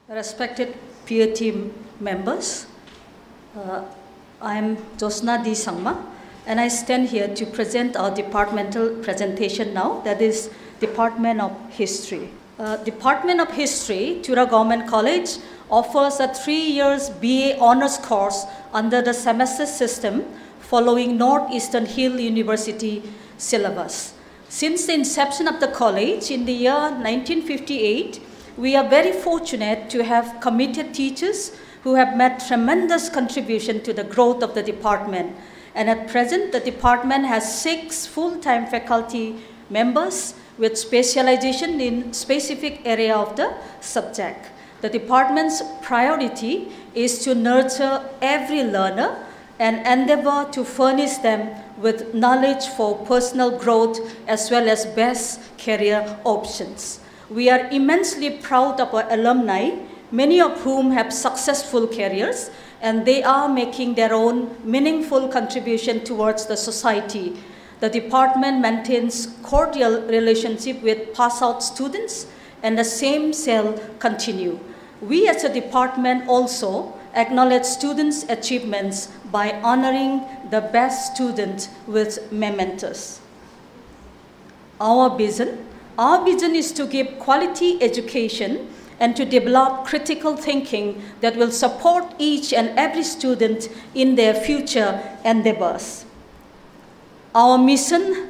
Respected peer team members, I am Josna D. Sangma, and I stand here to present our departmental presentation now, that is Department of History. Department of History, Tura Government College, offers a 3 years BA honors course under the semester system following Northeastern Hill University syllabus. Since the inception of the college in the year 1958, we are very fortunate to have committed teachers who have made tremendous contribution to the growth of the department. And at present, the department has 6 full-time faculty members with specialization in specific area of the subject. The department's priority is to nurture every learner and endeavor to furnish them with knowledge for personal growth as well as best career options. We are immensely proud of our alumni, many of whom have successful careers, and they are making their own meaningful contribution towards the society. The department maintains cordial relationship with pass-out students, and the same shall continue. We as a department also acknowledge students' achievements by honoring the best students with mementos. Our vision is to give quality education and to develop critical thinking that will support each and every student in their future endeavors. Our mission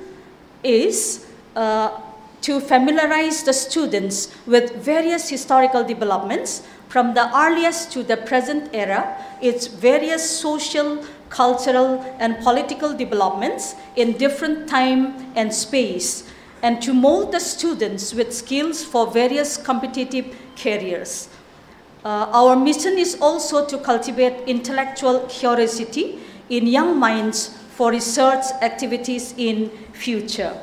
is to familiarize the students with various historical developments from the earliest to the present era, its various social, cultural, and political developments in different time and space, and to mold the students with skills for various competitive careers. Our mission is also to cultivate intellectual curiosity in young minds for research activities in future.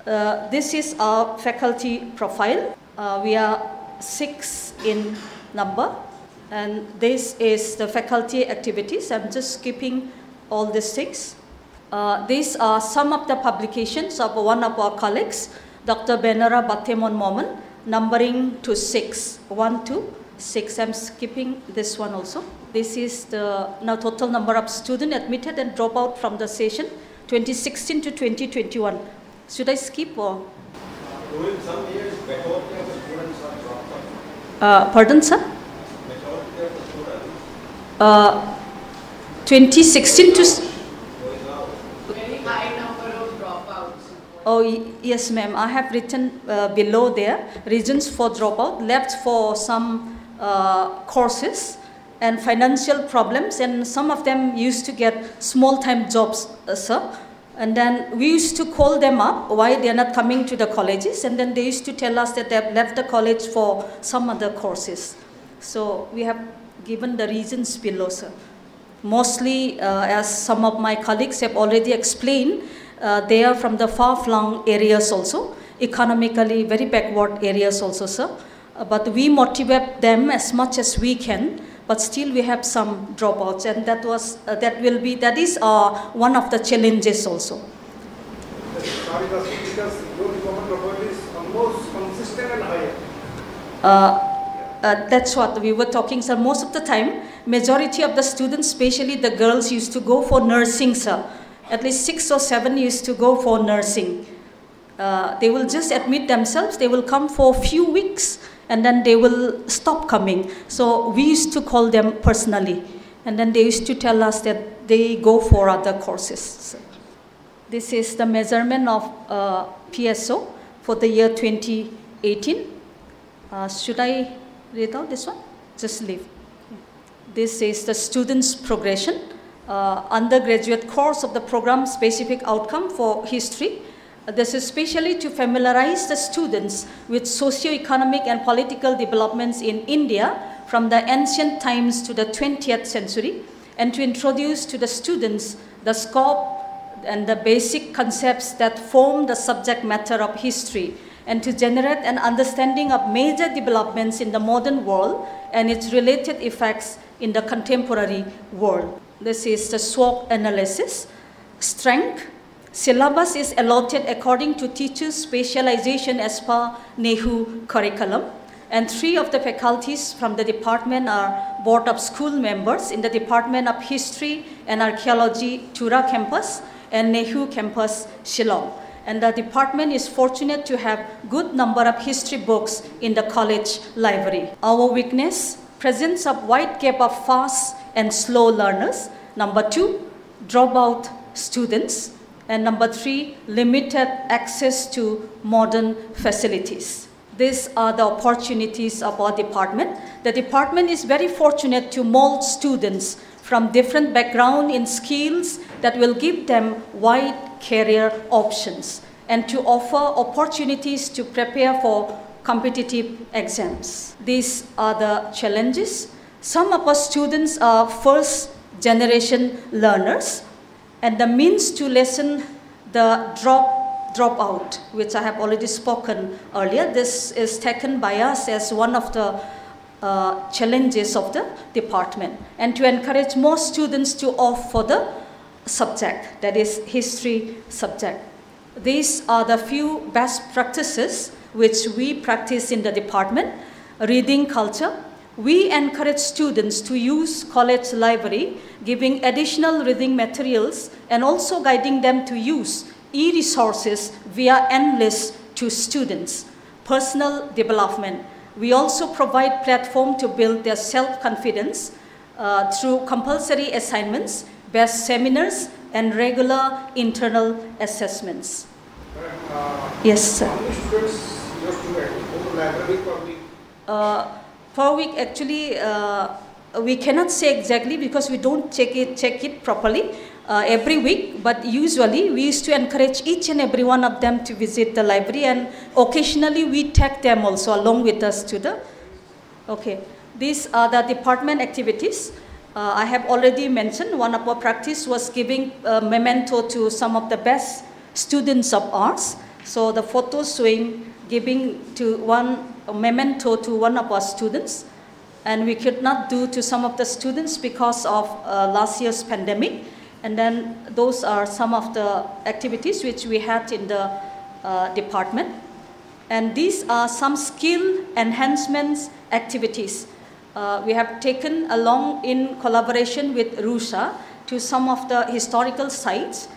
This is our faculty profile. We are 6 in number, and this is the faculty activities. I'm just skipping all the 6. These are some of the publications of one of our colleagues, Dr. Benara Batemon Moman, numbering to 6, 1 to 6. I'm skipping this one also. This is the total number of students admitted and drop out from the session 2016 to 2021. Should I skip or? In some years, majority of the students are dropped out. Pardon, sir? Majority of the students. 2016 to. Very high number of dropouts. Oh, yes, ma'am. I have written below there reasons for dropout, left for some courses and financial problems, and some of them used to get small-time jobs, sir. And then we used to call them up why they are not coming to the colleges, and then they used to tell us that they have left the college for some other courses. So we have given the reasons below, sir. Mostly, as some of my colleagues have already explained, they are from the far-flung areas also, economically very backward areas also, sir. But we motivate them as much as we can, but still we have some dropouts, and that is one of the challenges also. Sorry, because your common profile is almost consistent and higher. That's what we were talking, sir. Most of the time, majority of the students, especially the girls, used to go for nursing, sir. At least 6 or 7 used to go for nursing. They will just admit themselves, they will come for a few weeks, and then they will stop coming. So we used to call them personally, and then they used to tell us that they go for other courses. So this is the measurement of PSO for the year 2018. Should I read out this one? Just leave. This is the students' progression. Undergraduate course of the program specific outcome for history. This is especially to familiarize the students with socio-economic and political developments in India from the ancient times to the 20th century, and to introduce to the students the scope and the basic concepts that form the subject matter of history, and to generate an understanding of major developments in the modern world and its related effects in the contemporary world. This is the SWOT analysis. Strength. Syllabus is allotted according to teachers' specialization as per NAAC curriculum. And 3 of the faculties from the department are Board of School members in the Department of History and Archaeology, Tura campus, and NAAC campus, Shillong. And the department is fortunate to have good number of history books in the college library. Our weakness, presence of wide gap of fast and slow learners. Number 2, dropout students. And number 3, limited access to modern facilities. These are the opportunities of our department. The department is very fortunate to mold students from different backgrounds in skills that will give them wide career options and to offer opportunities to prepare for competitive exams. These are the challenges. Some of our students are first generation learners, and the means to lessen the dropout, which I have already spoken earlier. This is taken by us as one of the challenges of the department, and to encourage more students to opt for the subject, that is history subject. These are the few best practices which we practice in the department. Reading culture. We encourage students to use college library, giving additional reading materials and also guiding them to use e-resources via Endlist to students. Personal development. We also provide platform to build their self-confidence through compulsory assignments, best seminars, and regular internal assessments. Yes, sir. How many students your student go to library per week? Per week, actually, we cannot say exactly because we don't check it properly every week, but usually we used to encourage each and every one of them to visit the library, and occasionally we take them also along with us to the, okay. These are the department activities. I have already mentioned one of our practice was giving a memento to some of the best students of ours. So the photos showing giving to a memento to one of our students, and we could not do to some of the students because of last year's pandemic. And then those are some of the activities which we had in the department. And these are some skill enhancements activities. We have taken along in collaboration with RUSA to some of the historical sites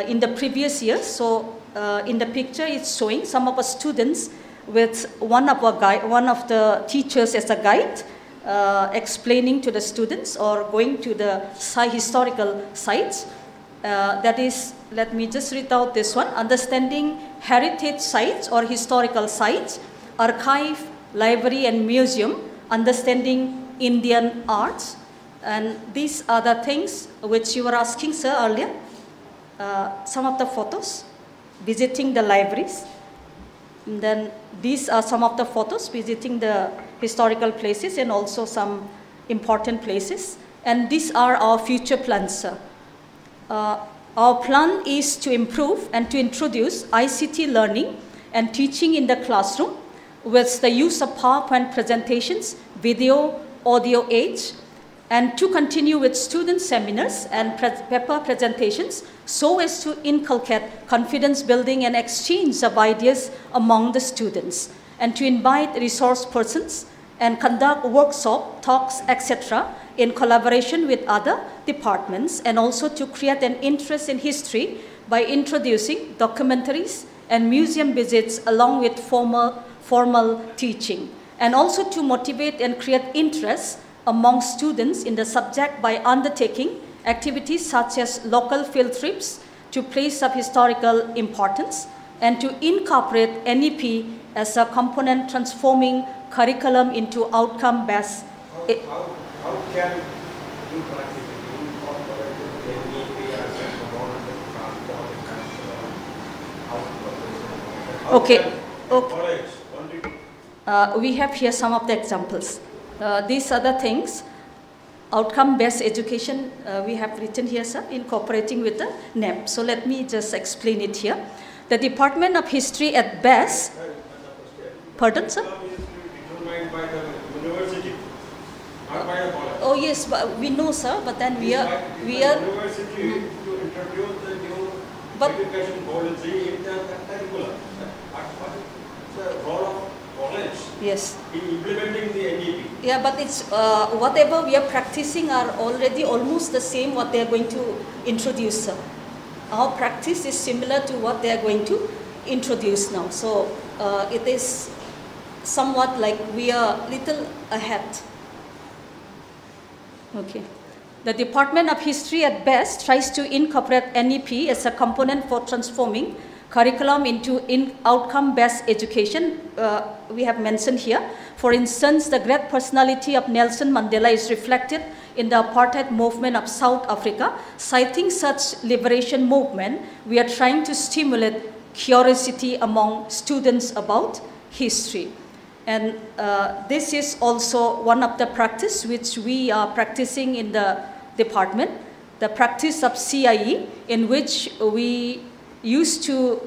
in the previous years. So in the picture it's showing some of our students with one of the teachers as a guide, explaining to the students or going to the historical sites. That is, let me just read out this one: understanding heritage sites or historical sites, archive, library and museum, understanding Indian arts. And these are the things which you were asking, sir, earlier. Some of the photos, visiting the libraries. And then these are some of the photos, visiting the historical places and also some important places. And these are our future plans, sir. Our plan is to improve and to introduce ICT learning and teaching in the classroom with the use of PowerPoint presentations, video, audio aids, and to continue with student seminars and paper presentations so as to inculcate confidence building and exchange of ideas among the students, and to invite resource persons and conduct workshop, talks, etc. in collaboration with other departments, and also to create an interest in history by introducing documentaries and museum visits along with formal teaching, and also to motivate and create interest among students in the subject by undertaking activities such as local field trips to places of historical importance, and to incorporate NEP as a component transforming curriculum into outcome-based. How can you practically incorporate NEP as a component of Okay. We have here some of the examples. These are the things, outcome-based education, we have written here, sir, incorporating with the NEP. So let me just explain it here. The Department of History at best, pardon, sir? Determined by the university, not by the college. Oh yes, but we know, sir, but then we are university to introduce the new education policy in the curriculum. What is the role of college? Yes. in implementing the NEP. Yeah, but it's whatever we are practicing are already almost the same what they are going to introduce. Sir. Our practice is similar to what they are going to introduce now. So it is somewhat like we are little ahead. Okay. The Department of History at best tries to incorporate NEP as a component for transforming curriculum into outcome-based education. We have mentioned here. For instance, the great personality of Nelson Mandela is reflected in the apartheid movement of South Africa. Citing such liberation movement, we are trying to stimulate curiosity among students about history. And this is also one of the practice which we are practicing in the department, the practice of CIE, in which we used to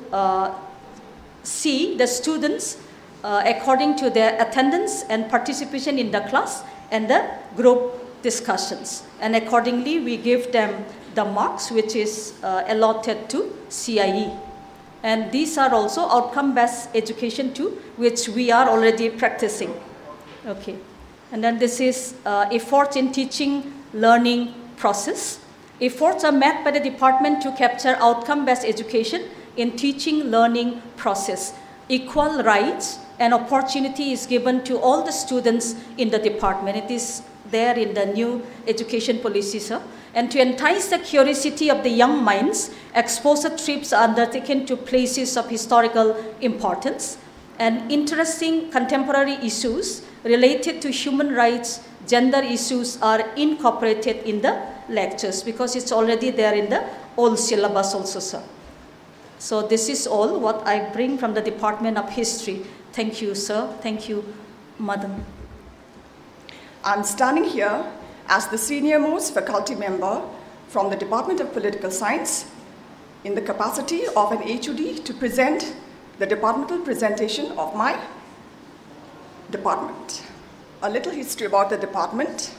see the students according to their attendance and participation in the class and the group discussions. And accordingly, we give them the marks which is allotted to CIE. And these are also outcome-based education too, which we are already practicing. Okay. And then this is efforts in teaching, learning process. Efforts are made by the department to capture outcome-based education in teaching, learning process. Equal rights and opportunity is given to all the students in the department. It is there in the new education policy, sir. And to entice the curiosity of the young minds, exposure trips are undertaken to places of historical importance. And interesting contemporary issues related to human rights, gender issues are incorporated in the lectures because it's already there in the old syllabus also, sir. So this is all what I bring from the Department of History. Thank you, sir. Thank you, madam. I'm standing here as the senior-most faculty member from the Department of Political Science in the capacity of an HOD to present the departmental presentation of my department. A little history about the department.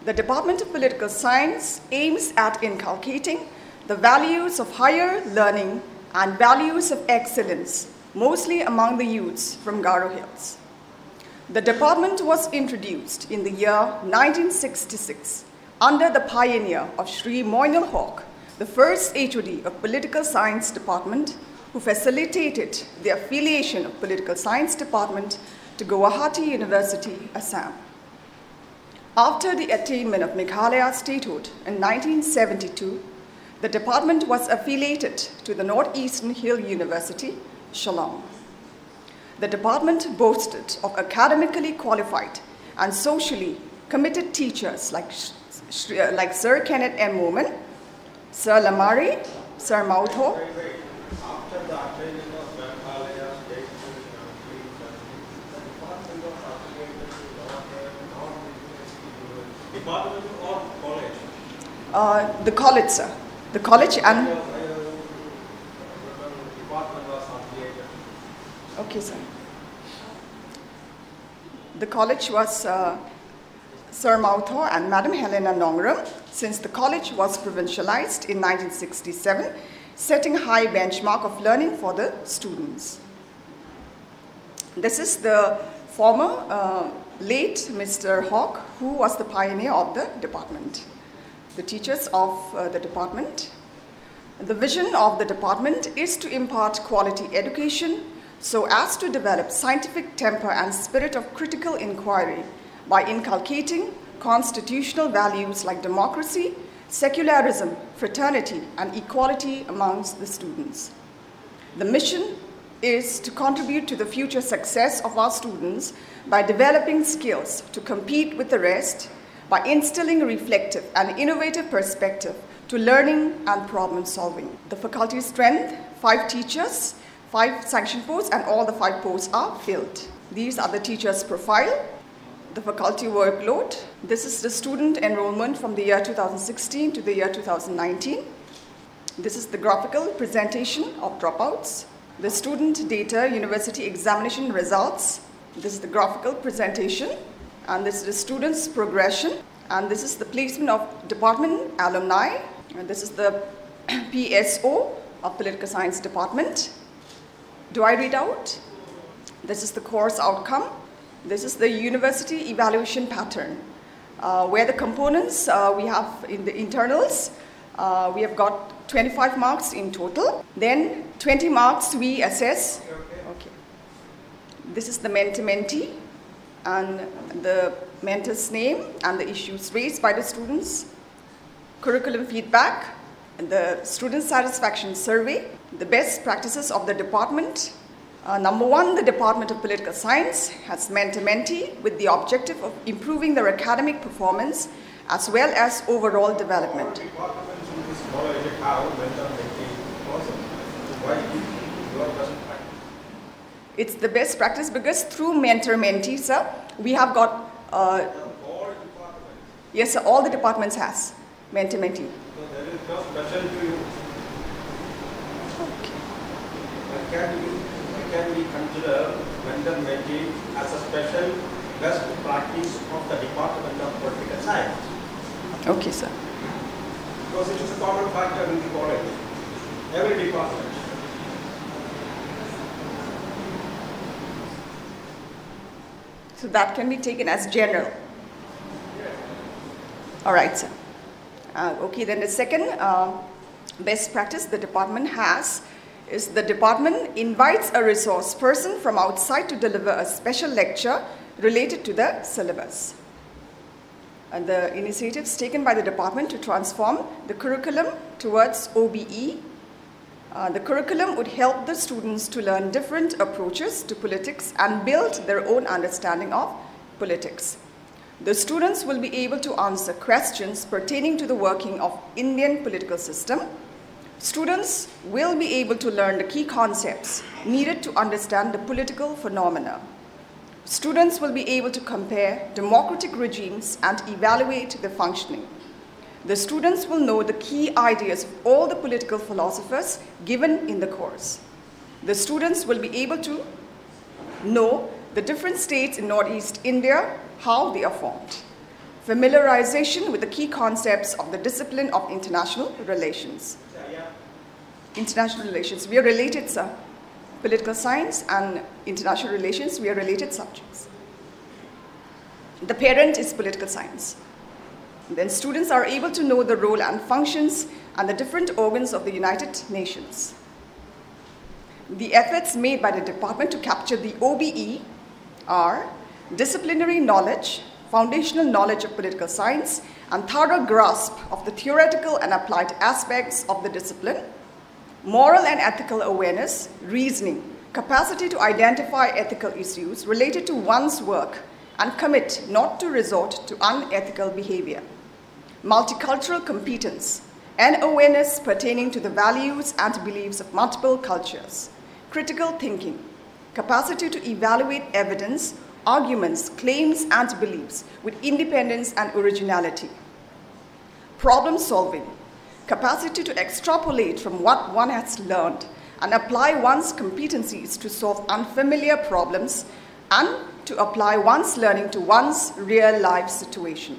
The Department of Political Science aims at inculcating the values of higher learning and values of excellence, mostly among the youths from Garo Hills. The department was introduced in the year 1966 under the pioneer of Shri Moinul Haq, the first HOD of Political Science Department, who facilitated the affiliation of Political Science Department to Guwahati University, Assam. After the attainment of Meghalaya statehood in 1972, the department was affiliated to the Northeastern Hill University, Shillong. The department boasted of academically qualified and socially committed teachers like Sir Kenneth M. Moman, Sir Lamari, Sir Mautho. After the attainment of Meghalaya state the department was affiliated to department or college? The college, sir. The college and... Department was affiliated. Okay, sir. The college was Sir Mautho and Madam Helena Nongram, since the college was provincialized in 1967, setting a high benchmark of learning for the students. This is the former late Mr. Hawk, who was the pioneer of the department. The teachers of the department. The vision of the department is to impart quality education so as to develop scientific temper and spirit of critical inquiry by inculcating constitutional values like democracy, secularism, fraternity, and equality amongst the students. The mission is to contribute to the future success of our students by developing skills to compete with the rest, by instilling a reflective and innovative perspective to learning and problem solving. The faculty strength, 5 teachers, 5 sanction posts, and all the 5 posts are filled. These are the teachers' profile, the faculty workload. This is the student enrollment from the year 2016 to the year 2019. This is the graphical presentation of dropouts. The student data university examination results. This is the graphical presentation. And this is the students' progression. And this is the placement of department alumni. And this is the PSO of Political Science Department. Do I read out? This is the course outcome. This is the university evaluation pattern, where the components we have in the internals, we have got 25 marks in total. Then 20 marks we assess. Okay. This is the mentor-mentee and the mentor's name and the issues raised by the students. Curriculum feedback, and the student satisfaction survey, the best practices of the department. Number one, the Department of Political Science has mentor-mentee with the objective of improving their academic performance as well as overall development. Departments in this college have mentor-mentee process. Why your best practice? It's the best practice because through mentor-mentee, sir, we have got... All departments. Yes, sir, all the departments has mentor-mentee. So there is no special to you. Okay. Can we consider mentor-mentee as a special best practice of the Department of Political Science? Okay, sir. Because it is a common factor in the college, every department. So that can be taken as general. All right, sir. Okay, then the second best practice the department has is the department invites a resource person from outside to deliver a special lecture related to the syllabus. And the initiatives taken by the department to transform the curriculum towards OBE. The curriculum would help the students to learn different approaches to politics and build their own understanding of politics. The students will be able to answer questions pertaining to the working of Indian political system. Students will be able to learn the key concepts needed to understand the political phenomena. Students will be able to compare democratic regimes and evaluate their functioning. The students will know the key ideas of all the political philosophers given in the course. The students will be able to know the different states in Northeast India, how they are formed. Familiarization with the key concepts of the discipline of international relations. International relations, we are related, sir. Political science and international relations, we are related subjects. The parent is political science. Then students are able to know the role and functions and the different organs of the United Nations. The efforts made by the department to capture the OBE are disciplinary knowledge, foundational knowledge of political science, and thorough grasp of the theoretical and applied aspects of the discipline, moral and ethical awareness, reasoning, capacity to identify ethical issues related to one's work and commit not to resort to unethical behavior, multicultural competence, and awareness pertaining to the values and beliefs of multiple cultures, critical thinking, capacity to evaluate evidence, arguments, claims, and beliefs with independence and originality, problem solving, capacity to extrapolate from what one has learned and apply one's competencies to solve unfamiliar problems and to apply one's learning to one's real-life situation.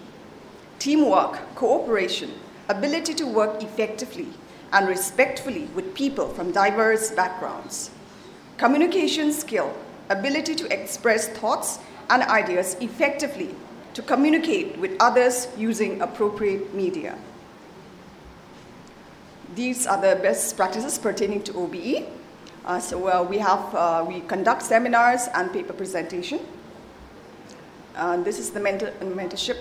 Teamwork, cooperation, ability to work effectively and respectfully with people from diverse backgrounds. Communication skill, ability to express thoughts and ideas effectively, to communicate with others using appropriate media. These are the best practices pertaining to OBE. We conduct seminars and paper presentation. This is the mentorship.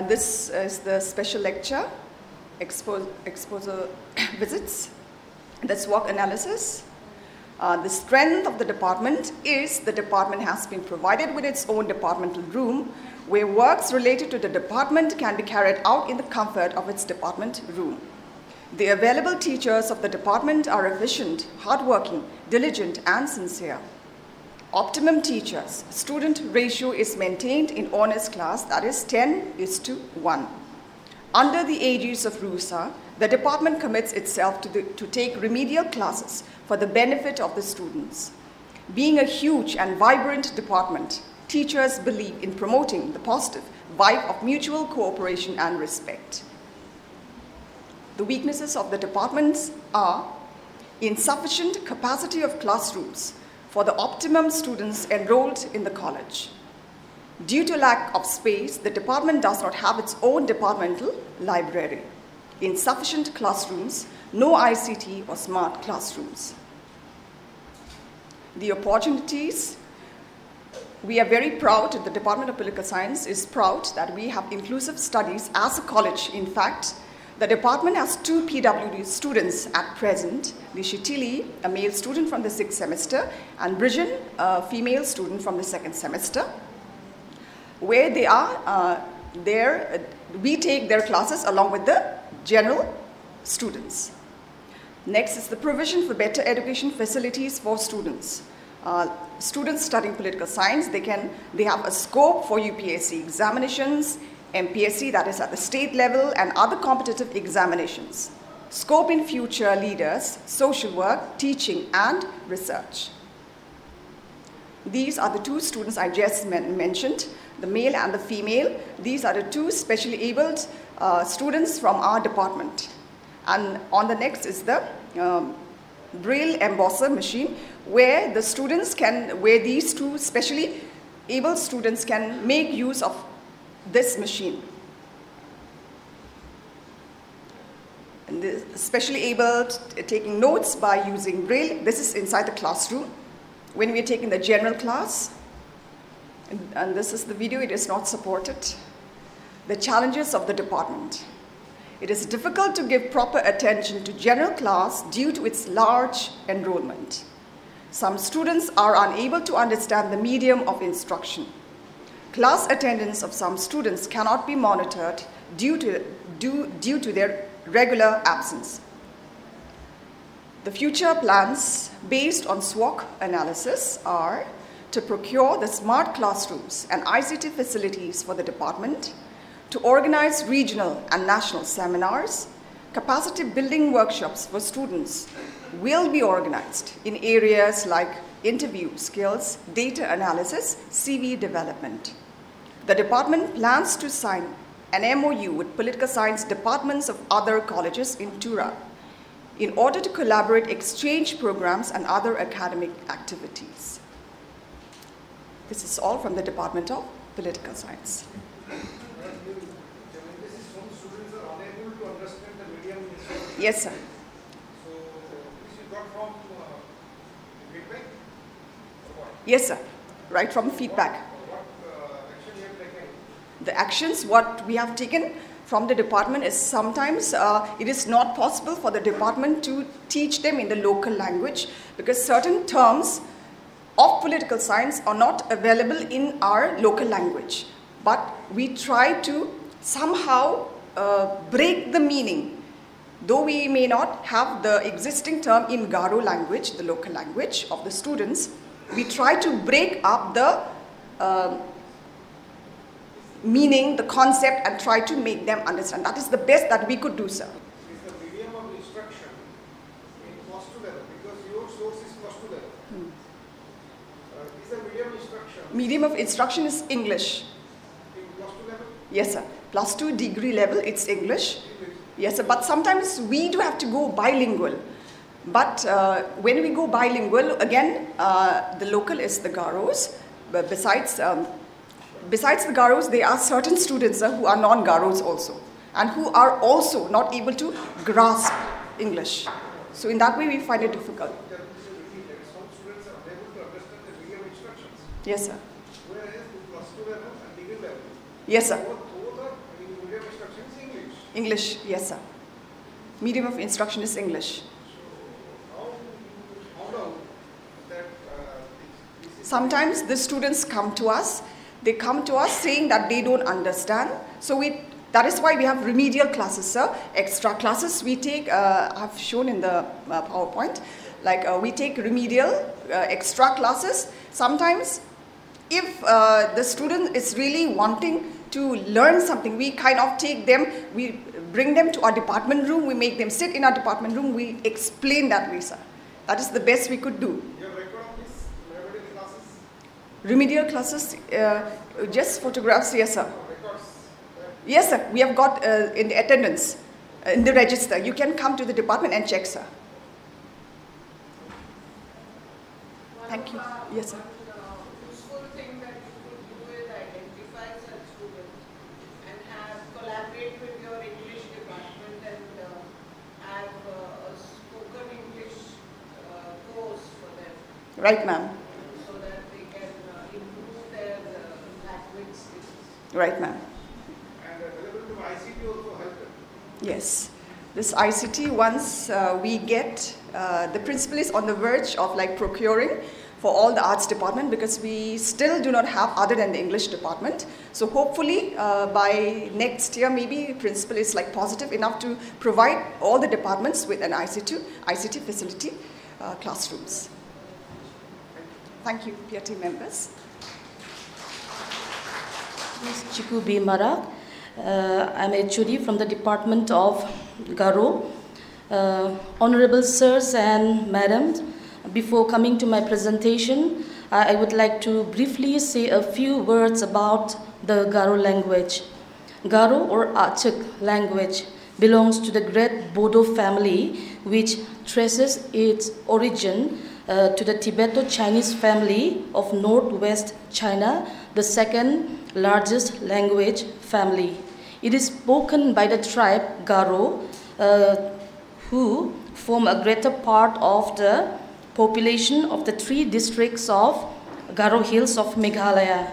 This is the special lecture, exposure visits, the SWOT analysis. The strength of the department is the department has been provided with its own departmental room where works related to the department can be carried out in the comfort of its department room. The available teachers of the department are efficient, hardworking, diligent, and sincere. Optimum teachers, student ratio is maintained in honors class, that is 10:1. Under the aegis of RUSA, the department commits itself to take remedial classes for the benefit of the students. Being a huge and vibrant department, teachers believe in promoting the positive vibe of mutual cooperation and respect. The weaknesses of the departments are insufficient capacity of classrooms for the optimum students enrolled in the college. Due to lack of space, the department does not have its own departmental library, insufficient classrooms, no ICT or smart classrooms. The opportunities, we are very proud, the Department of Political Science is proud that we have inclusive studies as a college. In fact, the department has 2 PWD students at present, Nishitili, a male student from the 6th semester, and Bridgen, a female student from the 2nd semester. Where they are, we take their classes along with the general students. Next is the provision for better education facilities for students. Students studying political science, they have a scope for UPSC examinations, MPSC, that is at the state level, and other competitive examinations. Scope in future leaders, social work, teaching, and research. These are the 2 students I just mentioned, the male and the female. These are the 2 specially abled students from our department. And on the next is the braille embosser machine, where the students where these 2 specially able students can make use of this machine. And the specially able taking notes by using braille. This is inside the classroom when we are taking the general class. And this is the video, it is not supported. The challenges of the department. It is difficult to give proper attention to general class due to its large enrollment. Some students are unable to understand the medium of instruction. Class attendance of some students cannot be monitored due to their regular absence. The future plans based on SWOT analysis are to procure the smart classrooms and ICT facilities for the department, to organize regional and national seminars. Capacity building workshops for students will be organized in areas like interview skills, data analysis, CV development. The department plans to sign an MOU with political science departments of other colleges in Tura in order to collaborate, exchange programs, and other academic activities. This is all from the Department of Political Science. Students are unable to understand the medium. Yes, sir. So, this you got from feedback? Yes, sir. Right from feedback. What action you have taken? The actions, what we have taken from the department is sometimes it is not possible for the department to teach them in the local language because certain terms of political science are not available in our local language. But we try to somehow break the meaning. Though we may not have the existing term in Garo language, the local language of the students, we try to break up the meaning, the concept, and try to make them understand. That is the best that we could do, sir. Is the medium of instruction in cost to level? Because your source is cost to level. Is the medium instruction? Medium of instruction is English. In cost to level? Yes, sir. +2 degree level, it's English. Yes, sir. But sometimes we do have to go bilingual. But when we go bilingual, again, the local is the Garos. But besides the Garos, there are certain students who are non-Garos also, and who are also not able to grasp English. So in that way, we find it difficult. Some students are unable to understand the medium instructions. Yes, sir. Whereas in +2 level and degree level, Yes, sir. both are medium instruction is English. English, yes, sir. Medium of instruction is English. How long that this is Sometimes the students come to us. They come to us saying that they don't understand. So that is why we have remedial classes, sir. Extra classes we take, I've shown in the PowerPoint. Like we take remedial extra classes. Sometimes if the student is really wanting to learn something, we kind of take them, we bring them to our department room, we make them sit in our department room, we explain that way, sir. That is the best we could do. your record of this remedial classes? Remedial classes, just photographs, yes, sir. Records? Yes, sir. We have got in the attendance, in the register. You can come to the department and check, sir. Thank you. Thank you. Yes, sir. Useful thing that you could do is identify such students and collaborate with your English department and have a spoken English course for them. Right, ma'am. So that they can improve their language skills. Right, ma'am. And available to ICT also help them. Yes. This ICT, once we get, the principal is on the verge of like procuring for all the arts department, because we still do not have other than the English department. So hopefully by next year, maybe principal is like positive enough to provide all the departments with an ICT facility classrooms. Thank you, PRT members. This is Chiku B. Marak. I'm a HOD from the Department of Garo. Honorable sirs and madams, before coming to my presentation, I would like to briefly say a few words about the Garo language. Garo or Achak language belongs to the great Bodo family, which traces its origin to the Tibeto-Chinese family of northwest China, the second largest language family. It is spoken by the tribe Garo, who form a greater part of the population of the 3 districts of Garo Hills of Meghalaya.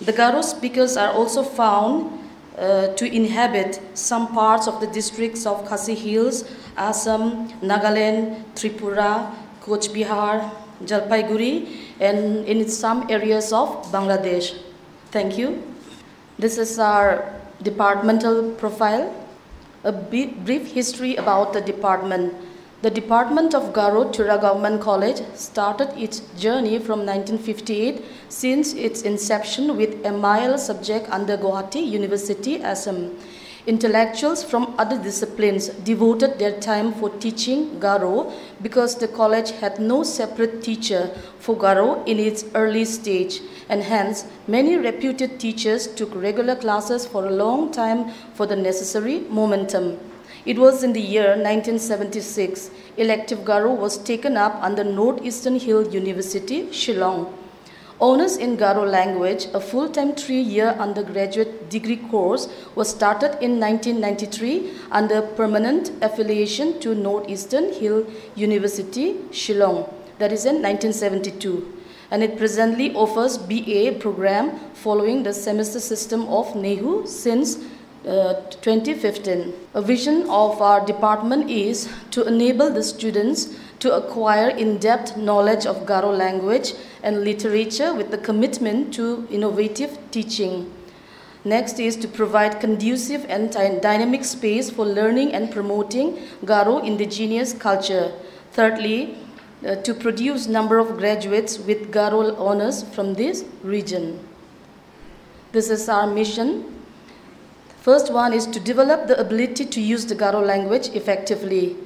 The Garo speakers are also found to inhabit some parts of the districts of Khasi Hills, Assam, Nagaland, Tripura, Coach Bihar, Jalpaiguri, and in some areas of Bangladesh. Thank you. This is our departmental profile. A brief history about the department. The Department of Garo Tura Government College started its journey from 1958 since its inception with MIL subject under Guwahati University, Assam. Intellectuals from other disciplines devoted their time for teaching Garo because the college had no separate teacher for Garo in its early stage, and hence many reputed teachers took regular classes for a long time for the necessary momentum. It was in the year 1976, elective Garo was taken up under Northeastern Hill University, Shillong. Honours in Garo language, a full-time 3-year undergraduate degree course, was started in 1993 under permanent affiliation to Northeastern Hill University, Shillong, that is in 1972. And it presently offers BA program following the semester system of NEHU since 2015. A vision of our department is to enable the students to acquire in-depth knowledge of Garo language and literature with the commitment to innovative teaching. Next is to provide conducive and dynamic space for learning and promoting Garo indigenous culture. Thirdly, to produce number of graduates with Garo honors from this region. This is our mission. First one is to develop the ability to use the Garo language effectively,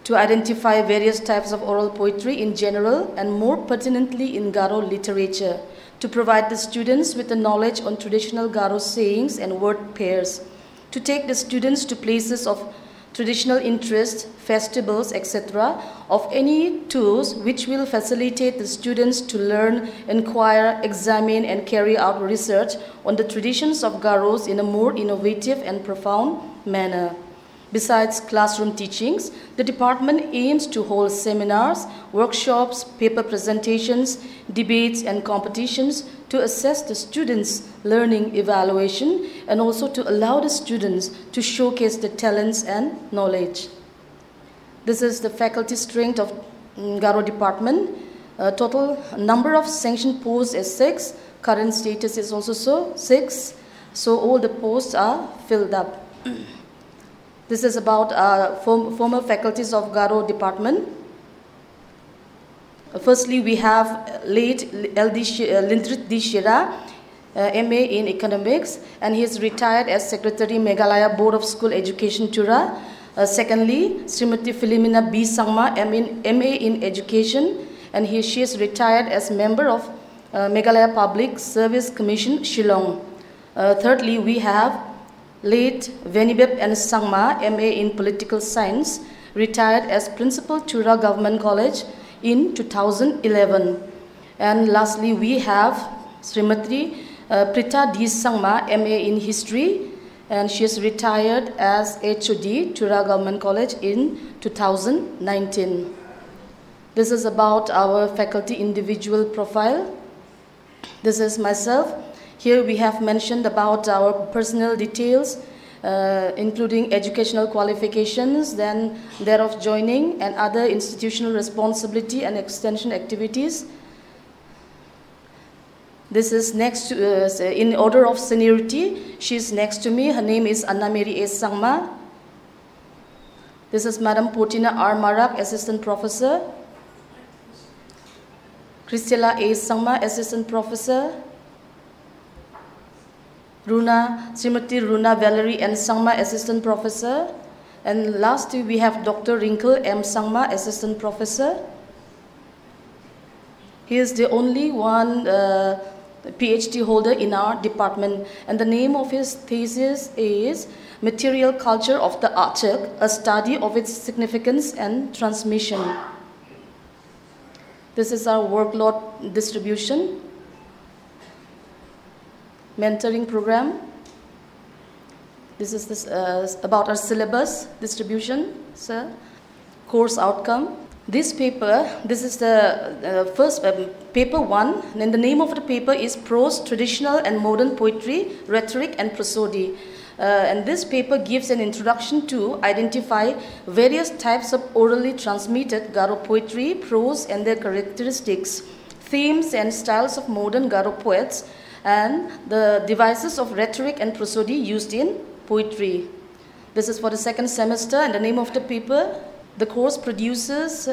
to identify various types of oral poetry in general and more pertinently in Garo literature, to provide the students with the knowledge on traditional Garo sayings and word pairs, to take the students to places of traditional interest, festivals, etc., of any tools which will facilitate the students to learn, inquire, examine, and carry out research on the traditions of Garos in a more innovative and profound manner. Besides classroom teachings, the department aims to hold seminars, workshops, paper presentations, debates, and competitions to assess the students' learning evaluation and also to allow the students to showcase their talents and knowledge. This is the faculty strength of Garo department. Total number of sanctioned posts is 6. Current status is also 6. So all the posts are filled up. This is about former faculties of Garo department. Firstly, we have late LD Lindrit D. Shira, MA in Economics, and he is retired as Secretary Meghalaya Board of School Education Tura. Secondly, Srimati Philomena B. Sangma, MA in Education, and she is retired as member of Meghalaya Public Service Commission, Shillong. Thirdly, we have late Venibeb and Sangma, MA in Political Science, retired as Principal Tura Government College in 2011. And lastly, we have Srimati Prita D. Sangma, MA in History, and she is retired as HOD, Tura Government College in 2019. This is about our faculty individual profile. This is myself. Here we have mentioned about our personal details, including educational qualifications, then thereof joining and other institutional responsibility and extension activities. This is next to, in order of seniority, she is next to me. Her name is Anna Mary A. Sangma. This is Madam Potina R. Marak, Assistant Professor. Christella A. Sangma, Assistant Professor. Srimati Runa Valerie N. Sangma, Assistant Professor. And lastly, we have Dr. Wrinkle M. Sangma, Assistant Professor. He is the only one PhD holder in our department, and the name of his thesis is Material Culture of the Arctic, a study of its significance and transmission. This is our workload distribution, mentoring program. This is about our syllabus distribution, sir. Course outcome. This paper, this is the first paper 1, and the name of the paper is Prose, Traditional and Modern Poetry, Rhetoric and Prosody. And this paper gives an introduction to identify various types of orally transmitted Garo poetry, prose and their characteristics, themes and styles of modern Garo poets, and the devices of rhetoric and prosody used in poetry. This is for the second semester, and the name of the paper. The course introduces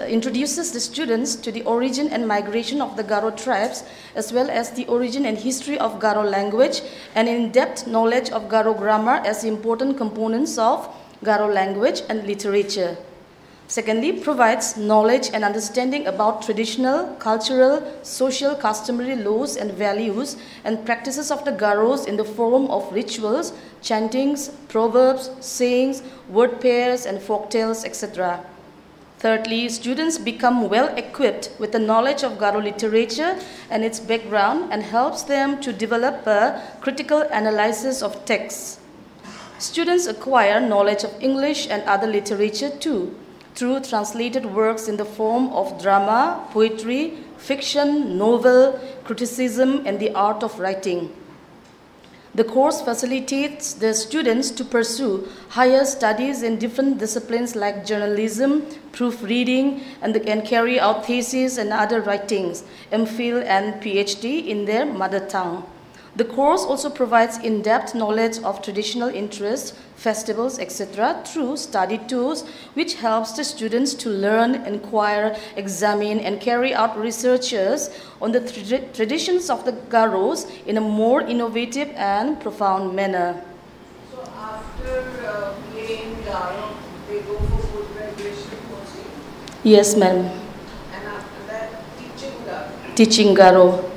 the students to the origin and migration of the Garo tribes, as well as the origin and history of Garo language, and in-depth knowledge of Garo grammar as important components of Garo language and literature. Secondly, provides knowledge and understanding about traditional, cultural, social, customary laws and values and practices of the Garos in the form of rituals, chantings, proverbs, sayings, word pairs, and folktales, etc. Thirdly, students become well equipped with the knowledge of Garo literature and its background, and helps them to develop a critical analysis of texts. Students acquire knowledge of English and other literature too, through translated works in the form of drama, poetry, fiction, novel, criticism, and the art of writing. The course facilitates the students to pursue higher studies in different disciplines like journalism, proofreading, and carry out theses and other writings, MPhil and PhD in their mother tongue. The course also provides in-depth knowledge of traditional interests, festivals, etc. through study tools, which helps the students to learn, inquire, examine, and carry out researches on the traditions of the Garos in a more innovative and profound manner. So after playing Garo, they go for post-graduation courses? Yes, ma'am. And after that, teaching Garo? Teaching Garo.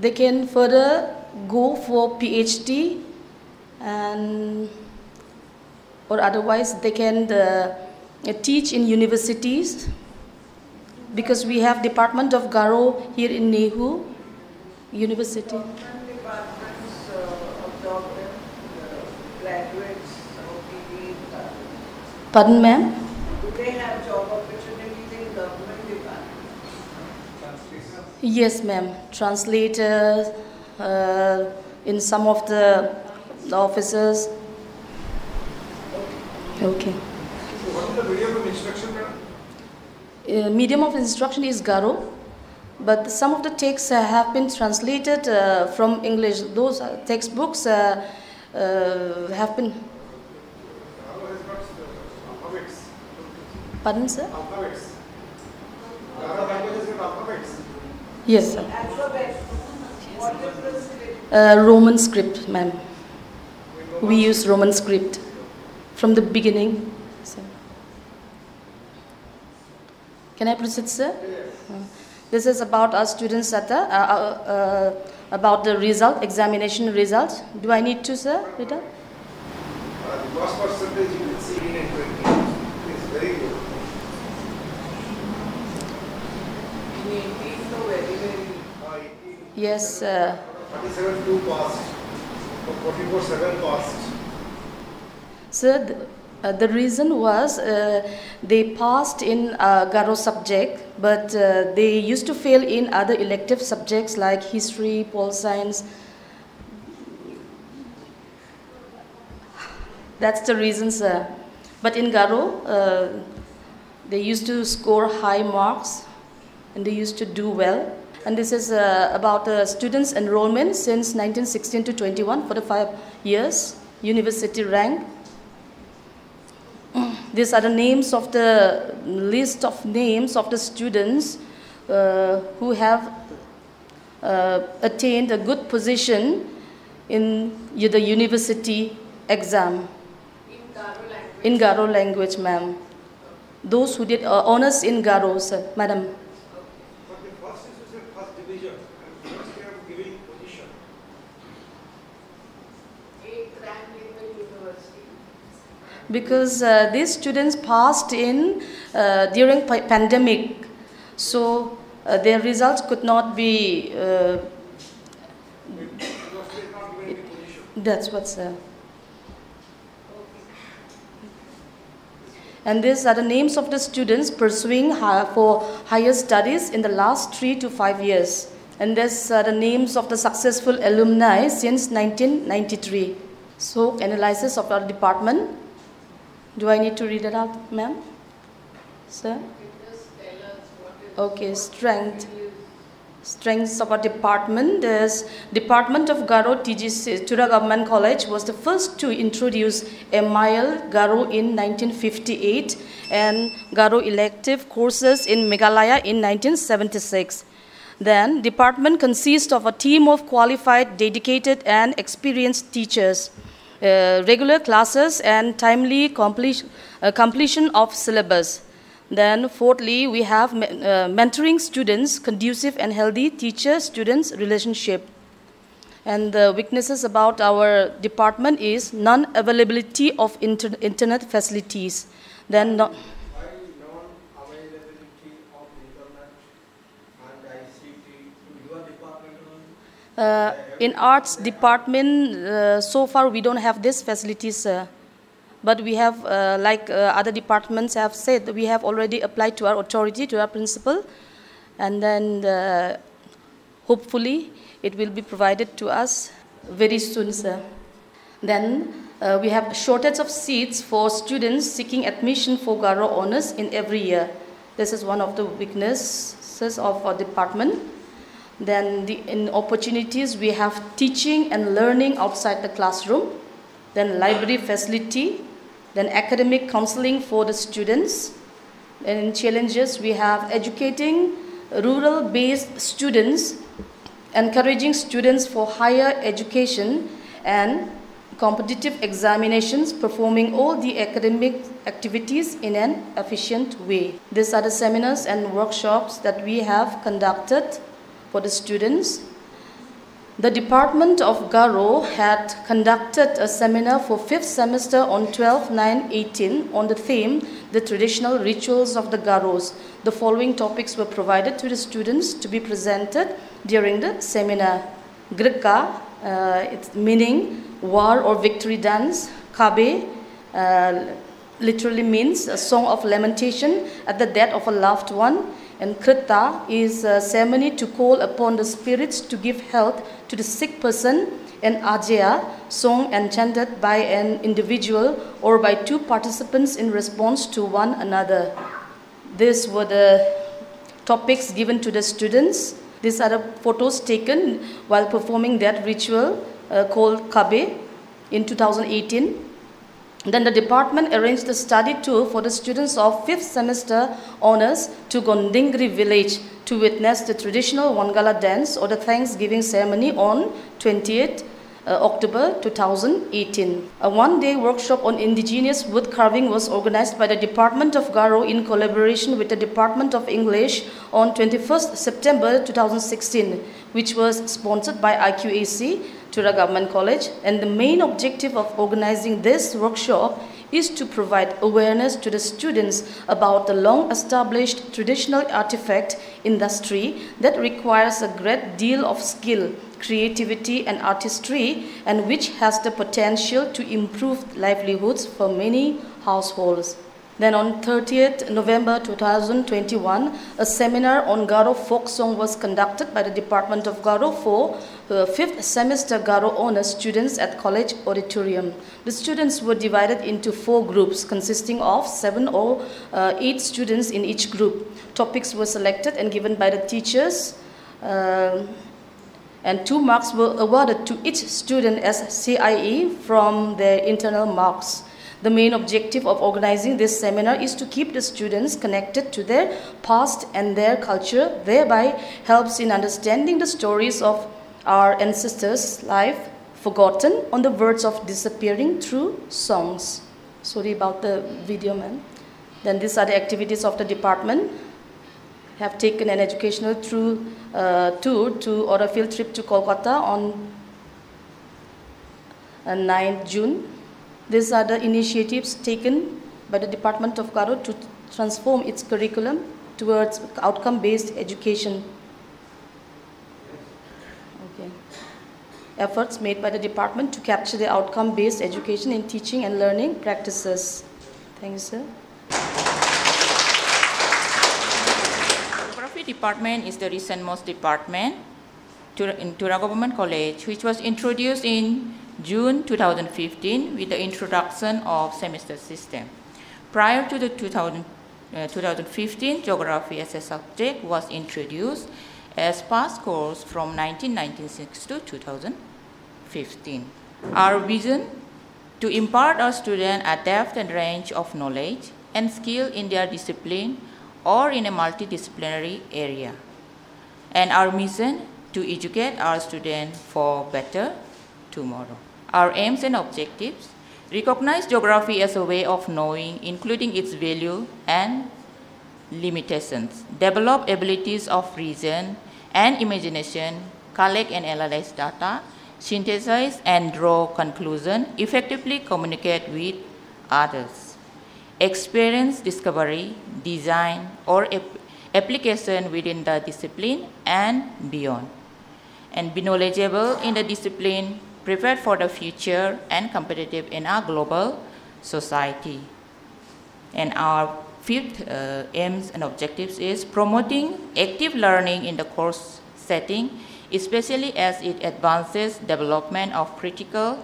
They can further go for PhD, and or otherwise they can teach in universities, because we have Department of Garo here in Nehu University. Departments of job graduates of PhD. Pardon, ma'am? Do they have job opportunities in government departments? Yes, ma'am. Translators in some of the offices. Okay. So what is the medium of instruction, madam? Medium of instruction is Garo, but some of the texts have been translated from English. Those textbooks have been. Garo has got alphabets. Pardon, sir? Alphabets. Garo language has got alphabets. Yes, sir. Alphabet. What is the script? Roman script, ma'am. We use Roman script from the beginning. So. Can I proceed, sir? Yes. This is about our students at about the result, examination result. Do I need to, sir, read out? The pass percentage you can see in 20 is very good. 1918, so very, very. Yes. 37 passed. 44-7 passed. So the reason was they passed in Garo subject, but they used to fail in other elective subjects like history, pol science. That's the reason, sir. But in Garo, they used to score high marks and they used to do well. And this is about students' enrollment since 1916 to 21 for the 5 years, university rank. These are the names of the list of names of the students who have attained a good position in the university exam. In Garo language, ma'am. Those who did honors in Garo, sir, madam. But the first is first division, and first they are giving position. 8th rank in the university. Because these students passed in during pandemic, so their results could not be. That's what's. And these are the names of the students pursuing for higher studies in the last 3 to 5 years. And these are the names of the successful alumni since 1993. So, analysis of our department. Do I need to read it out, ma'am? Sir? Okay, strengths of our department is Department of Garo TGC, Tura Government College was the first to introduce MIL Garo in 1958 and Garo elective courses in Meghalaya in 1976. Then, department consists of a team of qualified, dedicated and experienced teachers, regular classes and timely completion of syllabus. Then fourthly, we have mentoring students, conducive and healthy teacher-students relationship. And the weaknesses about our department is non-availability of internet facilities. Then Why non-availability of internet and ICT to your department? In arts department, so far we don't have these facilities. But we have, like other departments have said, we have already applied to our authority, to our principal, and then hopefully it will be provided to us very soon, sir. Then we have shortage of seats for students seeking admission for Garo honors in every year. This is one of the weaknesses of our department. Then in opportunities, we have teaching and learning outside the classroom. Then library facility. Then academic counseling for the students. And in challenges, we have educating rural-based students, encouraging students for higher education and competitive examinations, performing all the academic activities in an efficient way. These are the seminars and workshops that we have conducted for the students. The Department of Garo had conducted a seminar for 5th semester on 12/9/18 on the theme, The Traditional Rituals of the Garos. The following topics were provided to the students to be presented during the seminar. Grika, its meaning war or victory dance. Kabe, literally means a song of lamentation at the death of a loved one. And Krita is a ceremony to call upon the spirits to give health to the sick person. And Ajaya, song and chanted by an individual or by two participants in response to one another. These were the topics given to the students. These are the photos taken while performing that ritual called Kabe in 2018. Then the department arranged a study tour for the students of 5th semester honors to Gondingri village to witness the traditional Wangala dance or the Thanksgiving ceremony on 20th October 2018. A one-day workshop on indigenous wood carving was organized by the Department of Garo in collaboration with the Department of English on 21st September 2016, which was sponsored by IQAC, Tura Government College, and the main objective of organizing this workshop is to provide awareness to the students about the long-established traditional artifact industry that requires a great deal of skill, creativity, and artistry, and which has the potential to improve livelihoods for many households. Then on 30th November 2021, a seminar on Garo folk song was conducted by the Department of Garo for 5th semester Garo honors students at College Auditorium. The students were divided into 4 groups consisting of 7 or 8 students in each group. Topics were selected and given by the teachers, and 2 marks were awarded to each student as CIE from their internal marks. The main objective of organizing this seminar is to keep the students connected to their past and their culture, thereby helps in understanding the stories of our ancestors' life, forgotten on the verge of disappearing through songs. Sorry about the video, man. Then these are the activities of the department. Have taken an educational tour or a field trip to Kolkata on 9th June. These are the initiatives taken by the Department of Garo to transform its curriculum towards outcome-based education. Okay. Efforts made by the department to capture the outcome-based education in teaching and learning practices. Thank you, sir. Geography department is the recentmost department in Tura Government College, which was introduced in June 2015 with the introduction of semester system. Prior to the 2015, geography as a subject was introduced as past course from 1996 to 2015. Our vision to impart our students a depth and range of knowledge and skill in their discipline or in a multidisciplinary area. And our mission to educate our students for better tomorrow. Our aims and objectives: recognize geography as a way of knowing, including its value and limitations, develop abilities of reason and imagination, collect and analyze data, synthesize and draw conclusions, effectively communicate with others, experience discovery, design, or application within the discipline and beyond, and be knowledgeable in the discipline, prepared for the future, and competitive in our global society. And our 5th aims and objectives is promoting active learning in the course setting, especially as it advances development of critical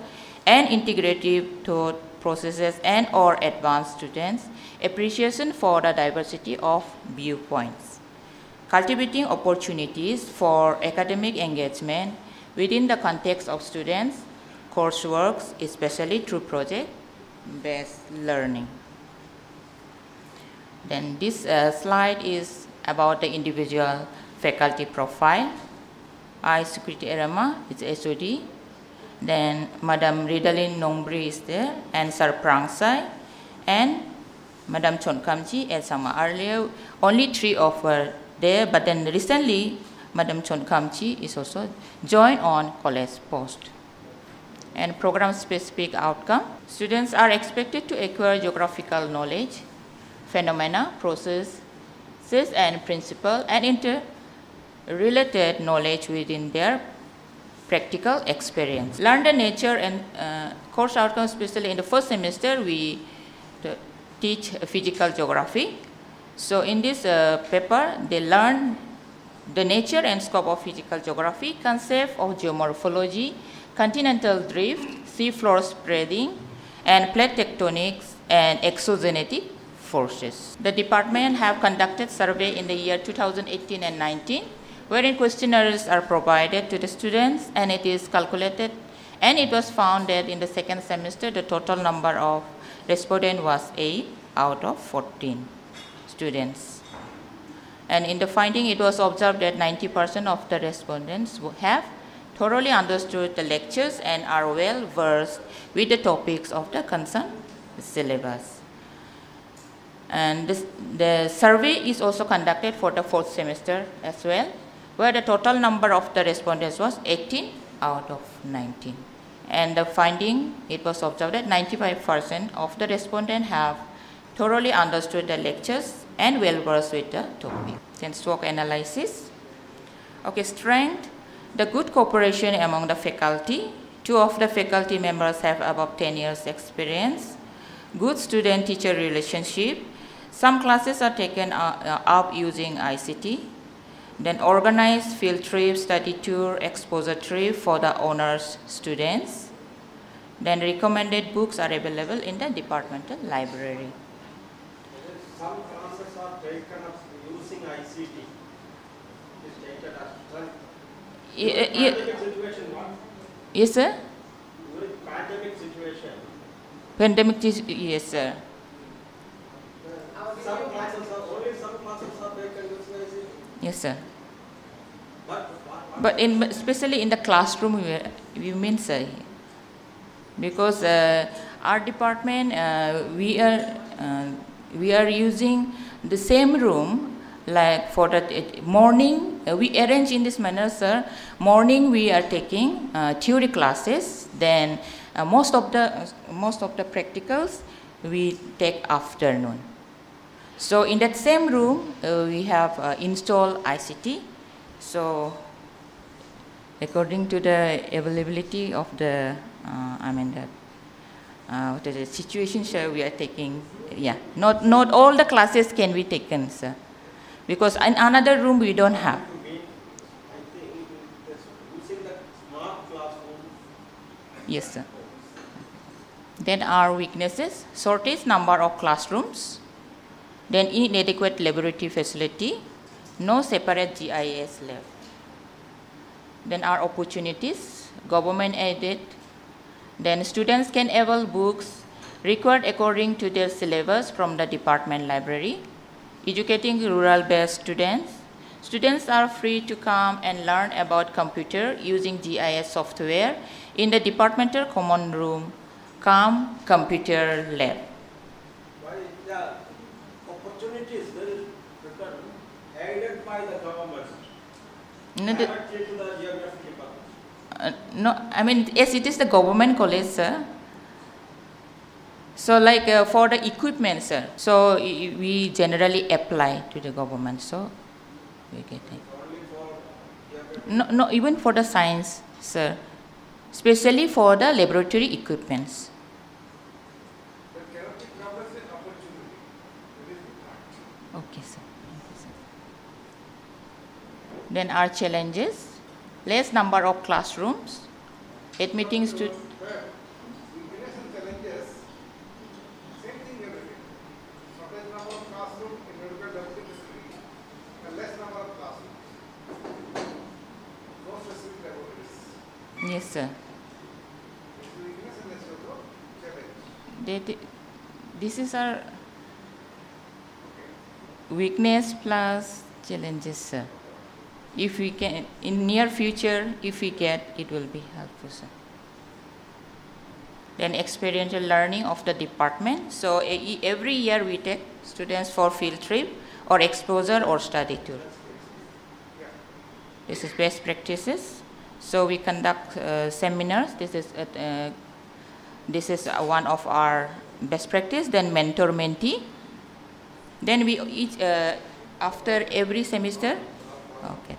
and integrative thought processes and or advanced students, appreciation for the diversity of viewpoints, cultivating opportunities for academic engagement within the context of students' coursework, especially through project-based learning. Then this slide is about the individual faculty profile. I, Sukriti Erama, is SOD. Then Madam Ridalin Nongbri is there, and Sir Prangsai, and Madam Chonkamji, as Sama earlier. Only 3 of her there, but then recently Madam Chonkamji is also joined on college post. And program-specific outcome: students are expected to acquire geographical knowledge, phenomena, processes, and principles, and interrelated knowledge within their practical experience. Learn the nature and course outcomes, especially in the first semester, we teach physical geography. So in this paper, they learn the nature and scope of physical geography, concept of geomorphology, continental drift, seafloor spreading, and plate tectonics and exogenetic forces. The department have conducted survey in the year 2018 and 19, wherein questionnaires are provided to the students, and it is calculated, and it was found that in the second semester, the total number of respondents was 8 out of 14 students. And in the finding, it was observed that 90% of the respondents have thoroughly understood the lectures and are well versed with the topics of the concerned syllabus. And the survey is also conducted for the 4th semester as well, where the total number of the respondents was 18 out of 19. And the finding, it was observed that 95% of the respondents have thoroughly understood the lectures and well versed with the topic. Then SWOT analysis. Okay, strength, the good cooperation among the faculty. 2 of the faculty members have above 10 years experience. Good student-teacher relationship. Some classes are taken up using ICT. Then organized field trip, study tour, exposure trip for the honors students. Then recommended books are available in the departmental library. Some classes are taken up using ICT. Is taken as pandemic situation, what? Yes, sir? During pandemic situation, Pandemic, yes, sir. some classes are taken using ICT. Yes, sir. But But especially in the classroom, we mean, sir, because our department, we are using the same room. Like for the morning, we arrange in this manner, sir. Morning we are taking theory classes. Then most of the practicals we take afternoon. So in that same room, we have installed ICT. So according to the availability of the, the situation, sir, we are taking. Yeah, not all the classes can be taken, sir, because in another room we don't have. I think using the smart classroom. Yes, sir. Then our weaknesses: shortage number of classrooms, then inadequate laboratory facility, no separate GIS lab. Then our opportunities: government aided, then students can avail books required according to their syllabus from the department library, educating rural-based students. Students are free to come and learn about computer using GIS software in the departmental common room, computer lab. Why the opportunities will become aided by the government? No, Directly to the geography department. no, I mean, yes, it is the government college, sir. So like for the equipment, sir, so we generally apply to the government, so we get it. Only for geography. No, even for the science, sir, especially for the laboratory equipments. But cannot it come as an opportunity? It is fact. Okay, sir. Okay, sir. Then our challenges: less number of classrooms, admitting to. Weakness and challenges, same thing everything. Shortage number of classrooms, inadequate laboratory facility, and less number of classrooms. No specific laboratories. Yes, sir. This is weakness and this is also challenge. This is our weakness plus challenges, sir. If we can, in near future, if we get, it will be helpful, sir. Then experiential learning of the department. So every year we take students for field trip or exposure or study tour. This is best practices. So we conduct seminars. This is one of our best practice. Then mentor mentee. Then we each after every semester. Okay.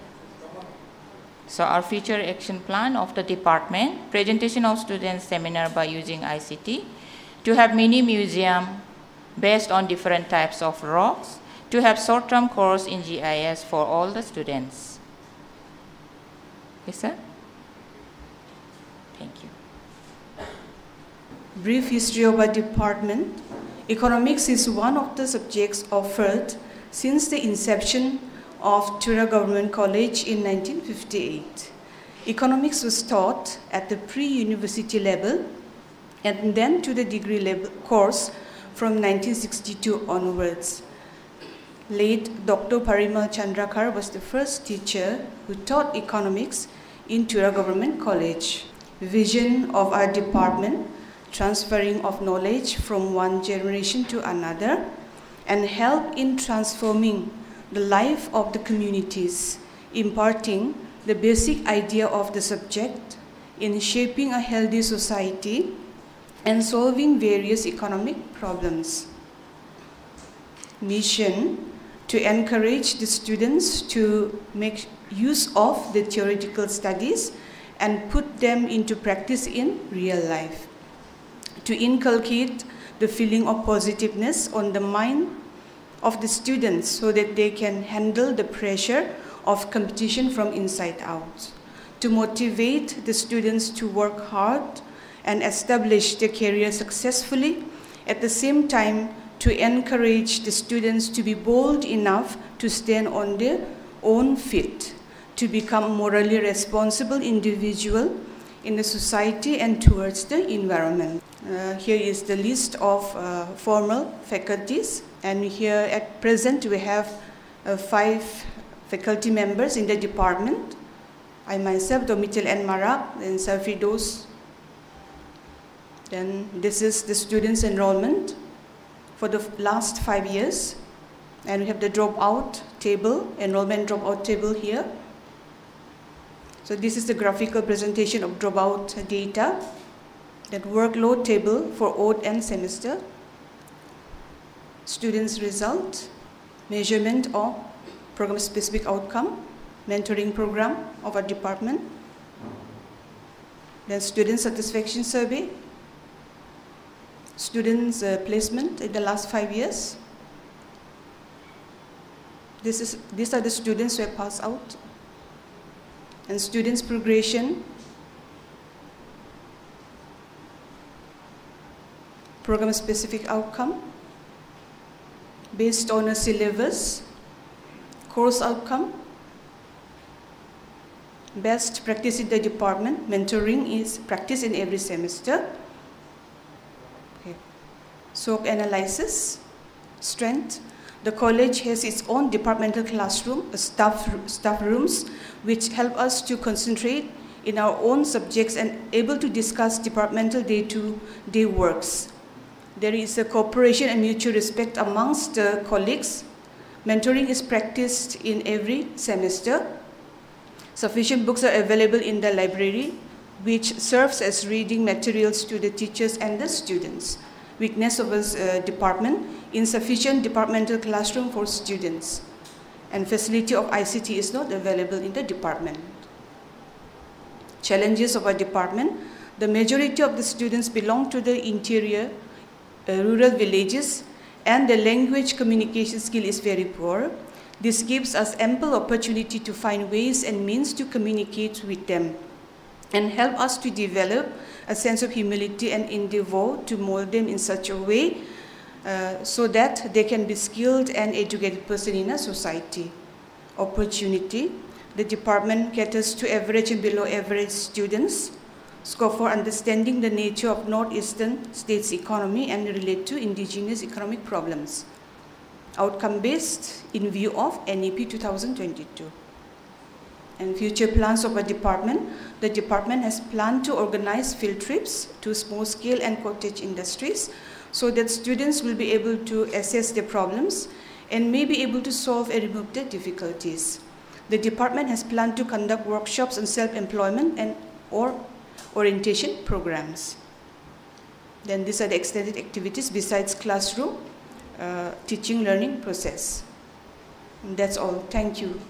So our future action plan of the department: presentation of students seminar by using ICT, to have mini museum based on different types of rocks, to have short-term course in GIS for all the students. Yes, sir? Thank you. Brief history of our department. Economics is one of the subjects offered since the inception of Tura Government College in 1958. Economics was taught at the pre-university level and then to the degree level course from 1962 onwards. Late Dr. Parimal Chandrakar was the first teacher who taught economics in Tura Government College. Vision of our department: transferring of knowledge from one generation to another and help in transforming the life of the communities, imparting the basic idea of the subject in shaping a healthy society and solving various economic problems. Mission: to encourage the students to make use of the theoretical studies and put them into practice in real life, to inculcate the feeling of positiveness on the mind of the students so that they can handle the pressure of competition from inside out, to motivate the students to work hard and establish their career successfully, at the same time to encourage the students to be bold enough to stand on their own feet, to become morally responsible individual in the society and towards the environment. Here is the list of formal faculties, and here at present we have 5 faculty members in the department. I myself, Domitil N. Marak, and Safidos. Then this is the students' enrollment for the last 5 years. And we have the dropout table, enrollment dropout table here. So this is the graphical presentation of dropout data. Then workload table for odd end semester. Students' result, measurement of program-specific outcome, mentoring program of our department. Then student satisfaction survey, students' placement in the last 5 years. These are the students who have passed out. And students' progression, program-specific outcome, based on a syllabus, course outcome, best practice in the department. Mentoring is practiced in every semester. Okay. SWOT analysis, strength. The college has its own departmental classroom, staff rooms, which help us to concentrate in our own subjects and able to discuss departmental day-to-day works. There is a cooperation and mutual respect amongst the colleagues. Mentoring is practiced in every semester. Sufficient books are available in the library, which serves as reading materials to the teachers and the students. Weakness of a department, insufficient departmental classroom for students, and facility of ICT is not available in the department. Challenges of our department: the majority of the students belong to the interior rural villages, and the language communication skill is very poor. This gives us ample opportunity to find ways and means to communicate with them and help us to develop a sense of humility and endeavor to mold them in such a way so that they can be skilled and educated person in a society. Opportunity: the department caters to average and below average students. Scope for understanding the nature of northeastern states' economy and relate to indigenous economic problems. Outcome-based in view of NEP 2022. And future plans of a department: the department has planned to organize field trips to small-scale and cottage industries so that students will be able to assess their problems and may be able to solve and remove their difficulties. The department has planned to conduct workshops on self-employment and or orientation programs. Then these are the extended activities besides classroom teaching learning process. And that's all. Thank you.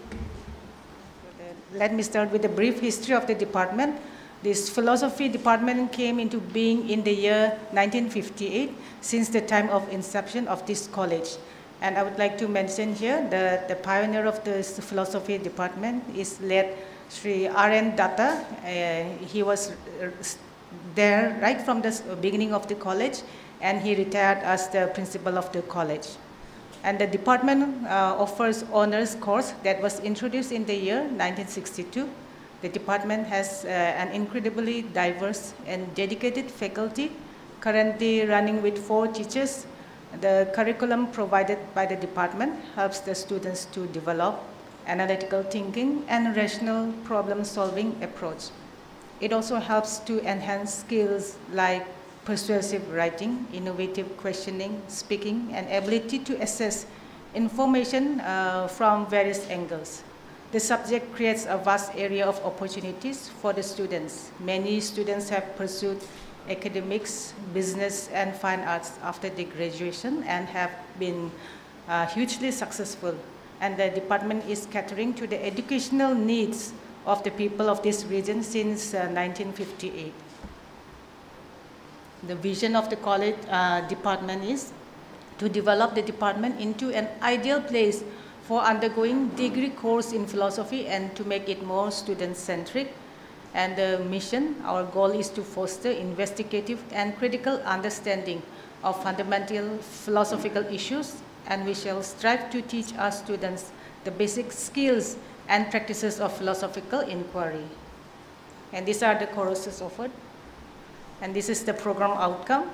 Let me start with a brief history of the department. This philosophy department came into being in the year 1958, since the time of inception of this college. And I would like to mention here the pioneer of this philosophy department is late Sri R.N. Datta. He was there right from the beginning of the college, and he retired as the principal of the college. And the department offers honors course that was introduced in the year 1962. The department has an incredibly diverse and dedicated faculty, currently running with 4 teachers. The curriculum provided by the department helps the students to develop analytical thinking and rational problem-solving approach. It also helps to enhance skills like persuasive writing, innovative questioning, speaking, and ability to assess information from various angles. The subject creates a vast area of opportunities for the students. Many students have pursued academics, business, and fine arts after their graduation and have been hugely successful, and the department is catering to the educational needs of the people of this region since 1958. The vision of the college department is to develop the department into an ideal place for undergoing degree course in philosophy and to make it more student-centric. And the mission, our goal is to foster investigative and critical understanding of fundamental philosophical issues, and we shall strive to teach our students the basic skills and practices of philosophical inquiry. And these are the courses offered. And this is the program outcome: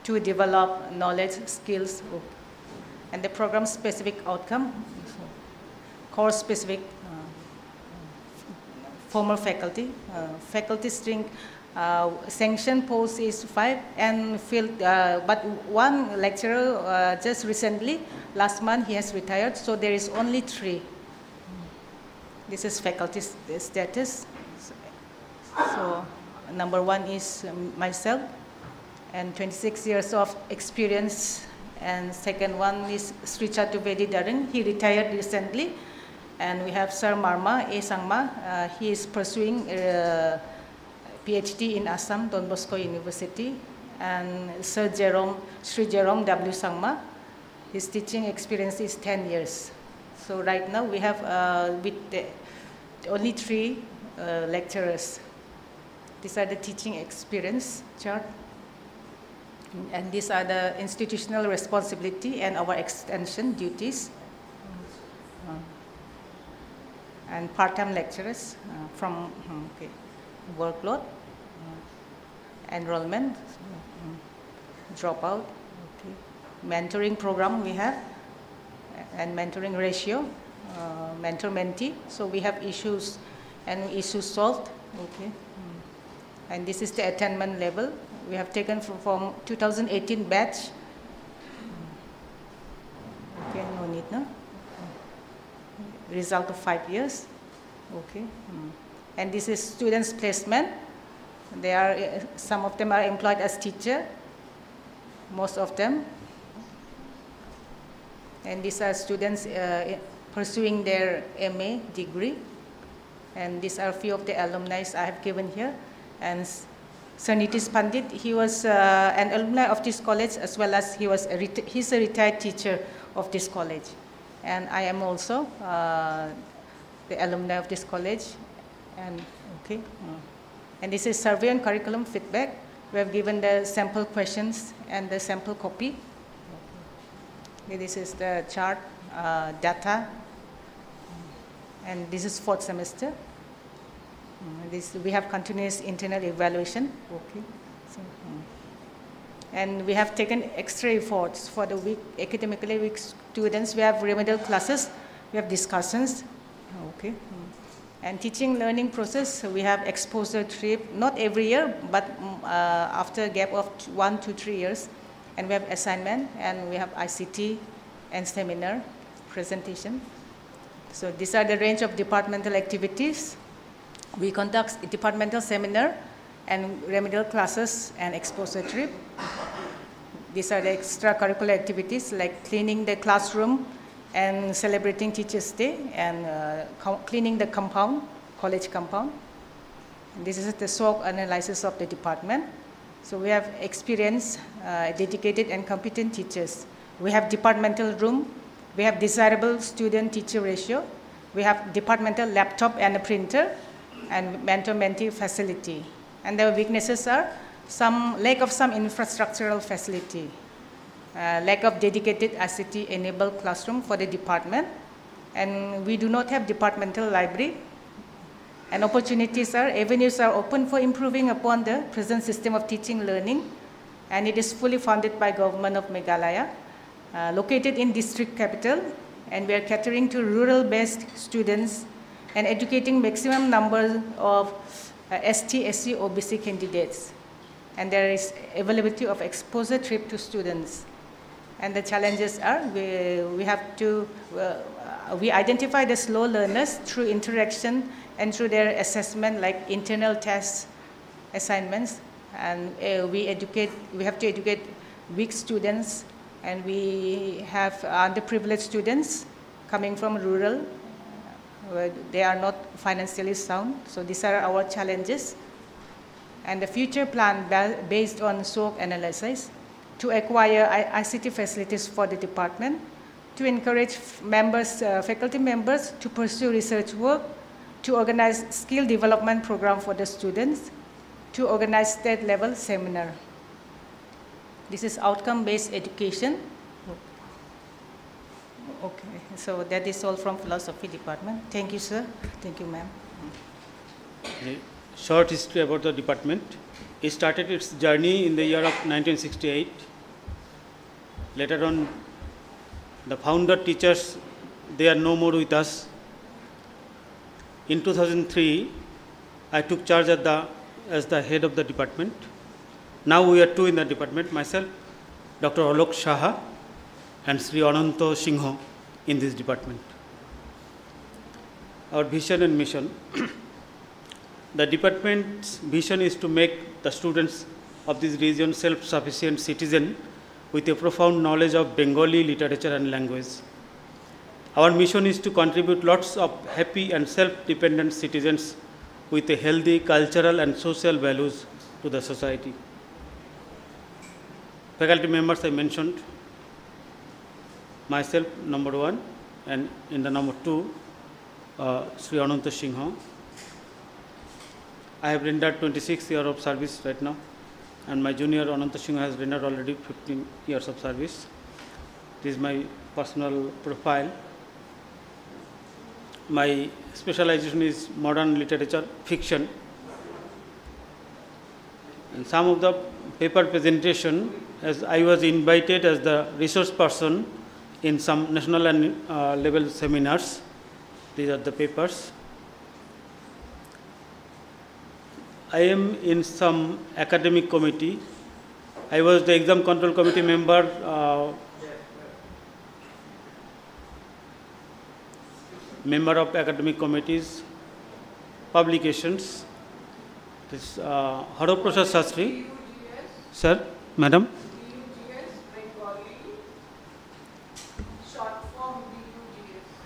to develop knowledge, skills, and the program specific outcome, course specific, former faculty. Faculty string sanction post is 5, and field, but one lecturer just recently, last month, he has retired, so there is only 3. This is faculty status. So number 1 is myself, and 26 years of experience, and second one is Sri Chatuvedi Dharan. He retired recently. And we have Sir Marma A. Sangma. He is pursuing PhD in Assam, Don Bosco University. And Sri Jerome W. Sangma. His teaching experience is 10 years. So right now we have only 3 lecturers. These are the teaching experience chart. And these are the institutional responsibility and our extension duties. And part-time lecturers from workload, enrollment, dropout, mentoring program we have, and mentoring ratio, mentor-mentee. So we have issues and issues solved. And this is the attainment level. We have taken from 2018 batch. No need, no? Result of 5 years. And this is students' placement. They are, some of them are employed as teacher, most of them. And these are students pursuing their MA degree. And these are a few of the alumni I have given here. And Sir Nitish Pandit, he was an alumni of this college, as well as he's a retired teacher of this college. And I am also the alumni of this college. And and this is survey and curriculum feedback. We have given the sample questions and the sample copy. This is the chart, data, and this is 4th semester. We have continuous internal evaluation. And we have taken extra efforts for the academically weak students. We have remedial classes, we have discussions. And teaching learning process, we have exposure trip, not every year, but after a gap of 1 to 3 years. And we have assignment, and we have ICT and seminar presentation. So these are the range of departmental activities. We conduct a departmental seminar and remedial classes and exposure trip. These are the extracurricular activities like cleaning the classroom and celebrating Teachers' Day and cleaning the compound, college compound. And this is the SWOT analysis of the department. So we have experienced, dedicated and competent teachers. We have departmental room. We have desirable student-teacher ratio. We have departmental laptop and a printer, and mentor-mentee facility. And the weaknesses are lack of some infrastructural facility, lack of dedicated ICT-enabled classroom for the department, and we do not have departmental library. And avenues are open for improving upon the present system of teaching learning, and it is fully funded by Government of Meghalaya, located in district capital, and we are catering to rural-based students and educating maximum number of ST, SC, OBC candidates. And there is availability of exposure trip to students. And the challenges are we identify the slow learners through interaction and through their assessment, like internal tests, assignments. And we have to educate weak students and we have underprivileged students coming from rural, where they are not financially sound. So these are our challenges. And the future plan based on SWOT analysis to acquire ICT facilities for the department, to encourage members, faculty members to pursue research work, to organize skill development program for the students, to organize state-level seminar. This is outcome-based education. Okay, so that is all from philosophy department. Thank you, sir. Thank you, ma'am. A short history about the department. It started its journey in the year of 1968. Later on, the founder teachers, they are no more with us. In 2003, I took charge as the head of the department. Now we are two in the department, myself, Dr. Alok Shaha, and Sri Ananto Singho in this department. Our vision and mission. The department's vision is to make the students of this region self-sufficient citizens with a profound knowledge of Bengali literature and language. Our mission is to contribute lots of happy and self-dependent citizens with a healthy cultural and social values to the society. Faculty members I mentioned, myself number 1, and in the number 2, Sri Ananta Singho. I have rendered 26 years of service right now, and my junior Ananta Singho has rendered already 15 years of service. This is my personal profile. My specialization is modern literature, fiction. And some of the paper presentation, as I was invited as the resource person in some national and level seminars. These are the papers. I am in some academic committee. I was the exam control committee member member of academic committees, publications. This Haraprasad Sastri. Sir, madam.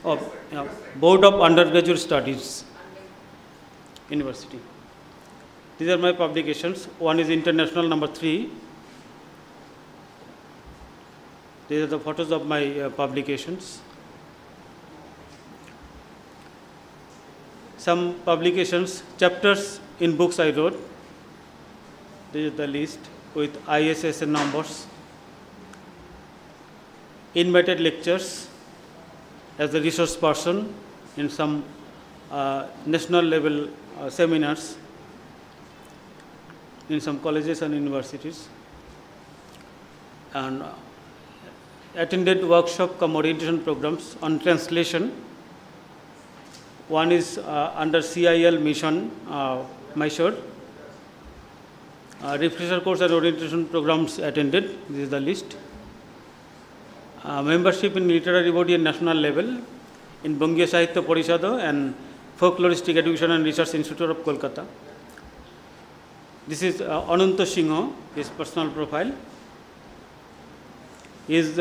Oh, yeah. Board of Undergraduate Studies, University. These are my publications. One is international, number 3. These are the photos of my publications. Some publications, chapters in books I wrote. This is the list with ISSN numbers. Invited lectures as a resource person in some national level seminars in some colleges and universities, and attended workshop cum orientation programs on translation. One is under CIL mission, Mysore. Refresher course and orientation programs attended. This is the list. Membership in literary body and national level in Bangiya Sahitya Parishad and Folkloristic Education and Research Institute of Kolkata. This is Ananta Singho, his personal profile. He is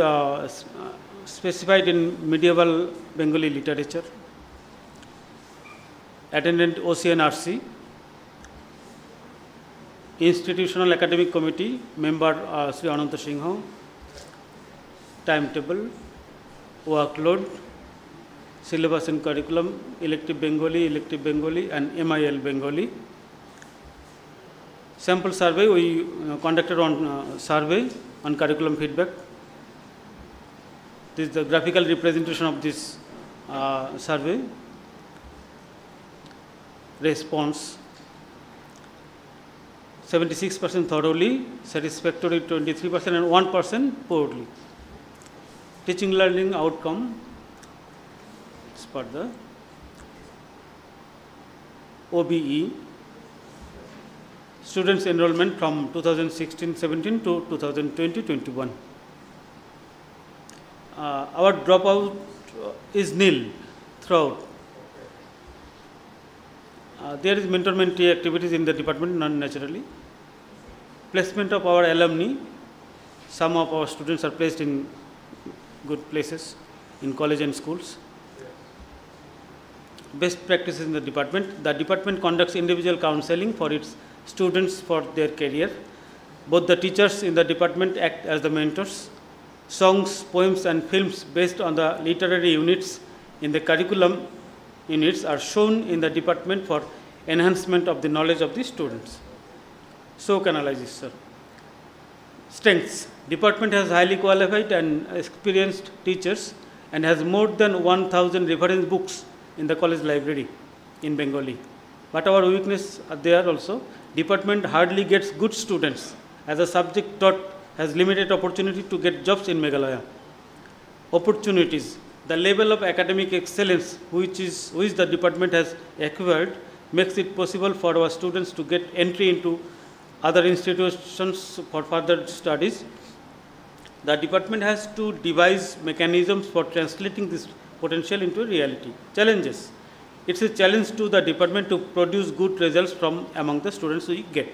specified in medieval Bengali literature. Attended OCNRC. Institutional Academic Committee, member Sri Ananta Singho. Timetable, workload, syllabus and curriculum, elective Bengali and MIL Bengali. Sample survey, we conducted on survey on curriculum feedback. This is the graphical representation of this survey. Response, 76% thoroughly, satisfactory 23% and 1% poorly. Teaching learning outcome is for the OBE. Students enrollment from 2016-17 to 2020-21. Our dropout is nil throughout. There is mentor-mentee activities in the department, non-naturally. Placement of our alumni, some of our students are placed in good places in college and schools. Best practices in the department. The department conducts individual counseling for its students for their career. Both the teachers in the department act as the mentors. Songs, poems and films based on the literary units in the curriculum units are shown in the department for enhancement of the knowledge of the students. SOC analysis, sir. Strengths. Department has highly qualified and experienced teachers and has more than 1,000 reference books in the college library in Bengali. But our weakness are there also. Department hardly gets good students as a subject taught has limited opportunity to get jobs in Meghalaya. Opportunities. The level of academic excellence which the department has acquired makes it possible for our students to get entry into other institutions for further studies. The department has to devise mechanisms for translating this potential into reality. Challenges. It's a challenge to the department to produce good results from among the students we get.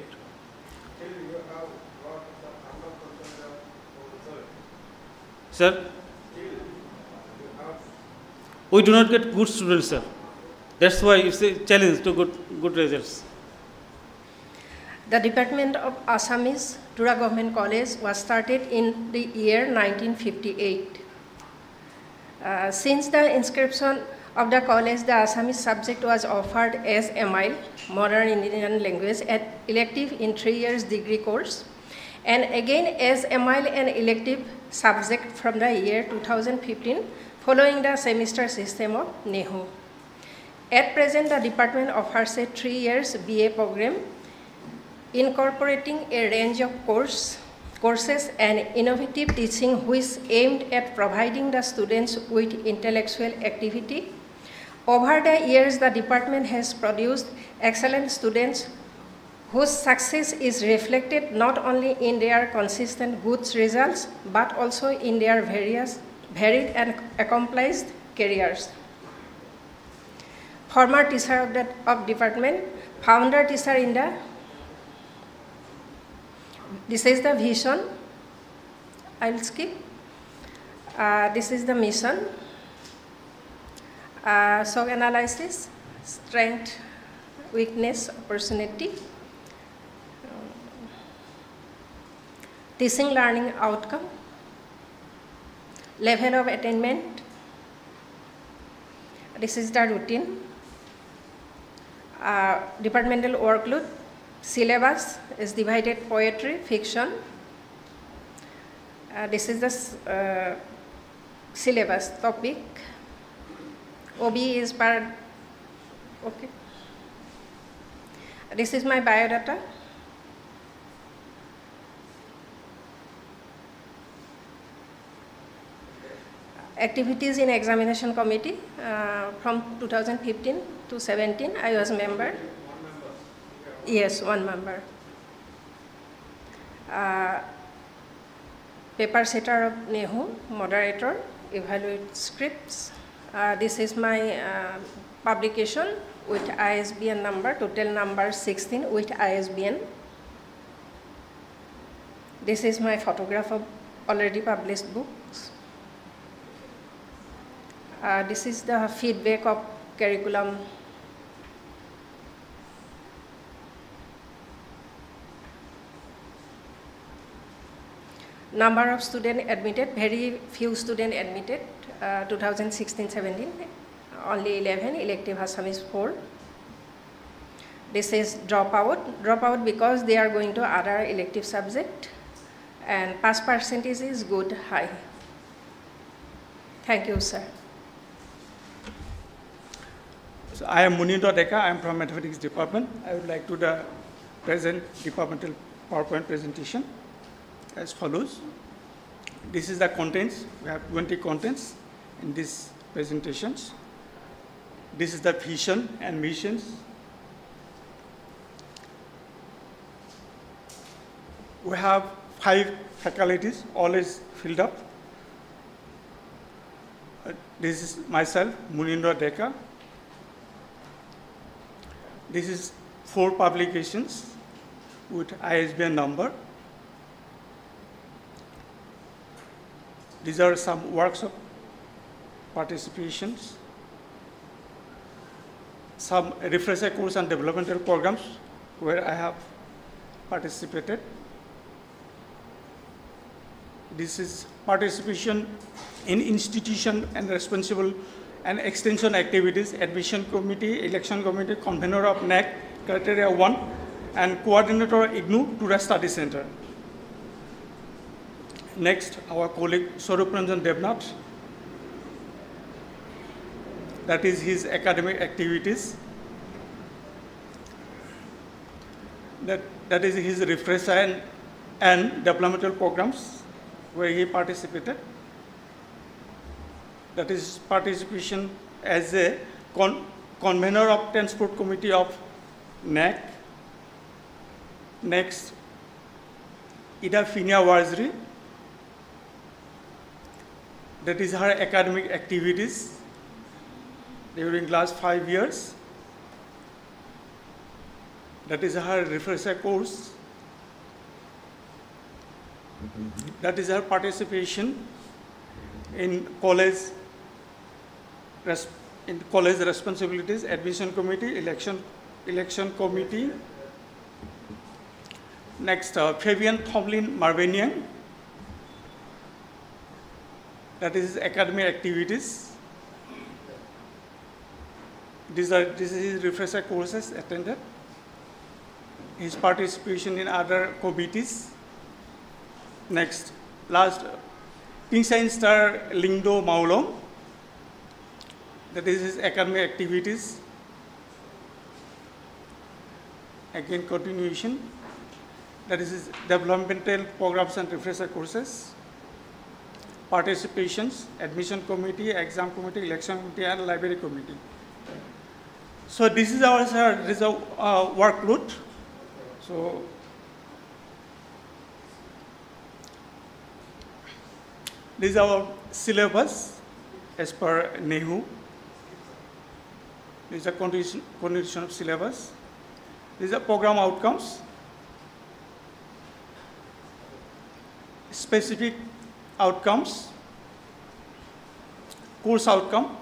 Sir, we do not get good students, sir. That's why it's a challenge to good results. The Department of Assamese, Tura Government College, was started in the year 1958. Since the inscription of the college, the Assamese subject was offered as MIL, Modern Indian Language, at elective in 3 years degree course, and again as MIL and elective subject from the year 2015, following the semester system of NAAC. At present, the department offers a 3 years BA program, incorporating a range of courses and innovative teaching which aimed at providing the students with intellectual activity. Over the years, the department has produced excellent students whose success is reflected not only in their consistent good results, but also in their varied and accomplished careers. Former teacher of department, founder teacher in the, this is the vision, I'll skip. This is the mission. SOC analysis, strength, weakness, opportunity. Teaching learning outcome, level of attainment. This is the routine. Departmental workload, syllabus is divided poetry, fiction. This is the syllabus topic. OB is part, okay. This is my biodata. Activities in examination committee from 2015 to 17, I was a member. Yes, one member. Paper setter of NAAC, moderator, evaluate scripts. This is my publication with ISBN number, total number 16 with ISBN. This is my photograph of already published books. This is the feedback of curriculum. Number of students admitted, very few students admitted, 2016-17, only 11, elective Assamese 4. This is dropout because they are going to other elective subject, and pass percentage is good, high. Thank you, sir. So I am Munindo Deka, I am from Mathematics Department. I would like to present departmental PowerPoint presentation as follows. This is the contents. We have 20 contents in these presentations. This is the vision and missions. We have 5 faculties, all is filled up. This is myself, Munindo Deka. This is 4 publications with ISBN number. These are some workshop participations, some refresher course and developmental programs where I have participated. This is participation in institution and responsible and extension activities, admission committee, election committee, convener of NAAC, criteria 1, and coordinator IGNU Tura Study Center. Next, our colleague Swarup Ranjan Devnath. That is his academic activities. That is his refresher and developmental programs where he participated. That is participation as a convener of transport committee of NAAC. Next, Ida Finia Wazri. That is her academic activities during last 5 years. That is her refresher course. That is her participation in college responsibilities, admission committee, election committee. Next, Fabian Tomlin Marvanian. That is academic activities. This is his refresher courses attended. His participation in other committees. Next, last, Pingsine Star Lingdo Maulong. That is his academic activities. Again, continuation. That is his developmental programs and refresher courses. Participations, admission committee, exam committee, election committee, and library committee. So this is our workload. So this is our syllabus as per NAAC. This is a condition of syllabus. These are program outcomes. Specific outcomes, course outcome,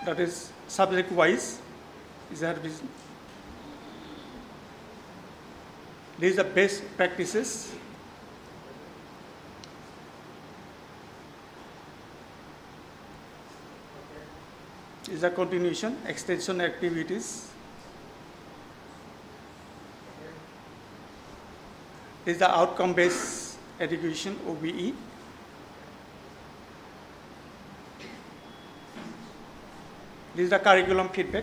that is subject wise. These are best practices. Is a continuation, extension activities. Is the outcome based education, OBE. This is the curriculum feedback.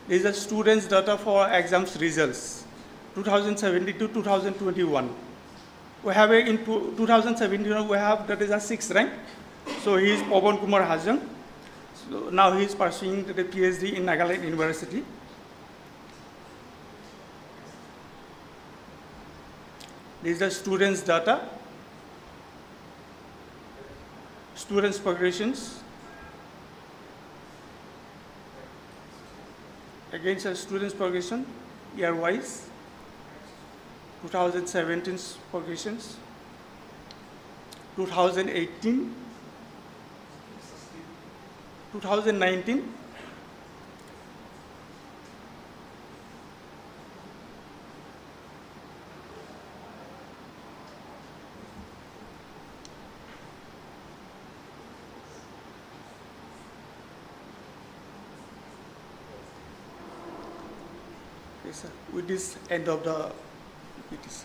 This is the students' data for exams results, 2017 to 2021. We have in 2017, we have that is a 6th rank. So he is Pawan Kumar Hajang. So now he is pursuing the PhD in Nagaland University. This is the students' data. Students' progressions. Against the students' progression, year-wise. 2017's progressions. 2018. 2019. With this end of the PPTs.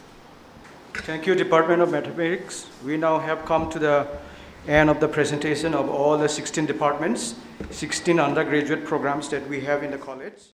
Thank you, Department of Mathematics. We now have come to the end of the presentation of all the 16 departments, 16 undergraduate programs that we have in the college.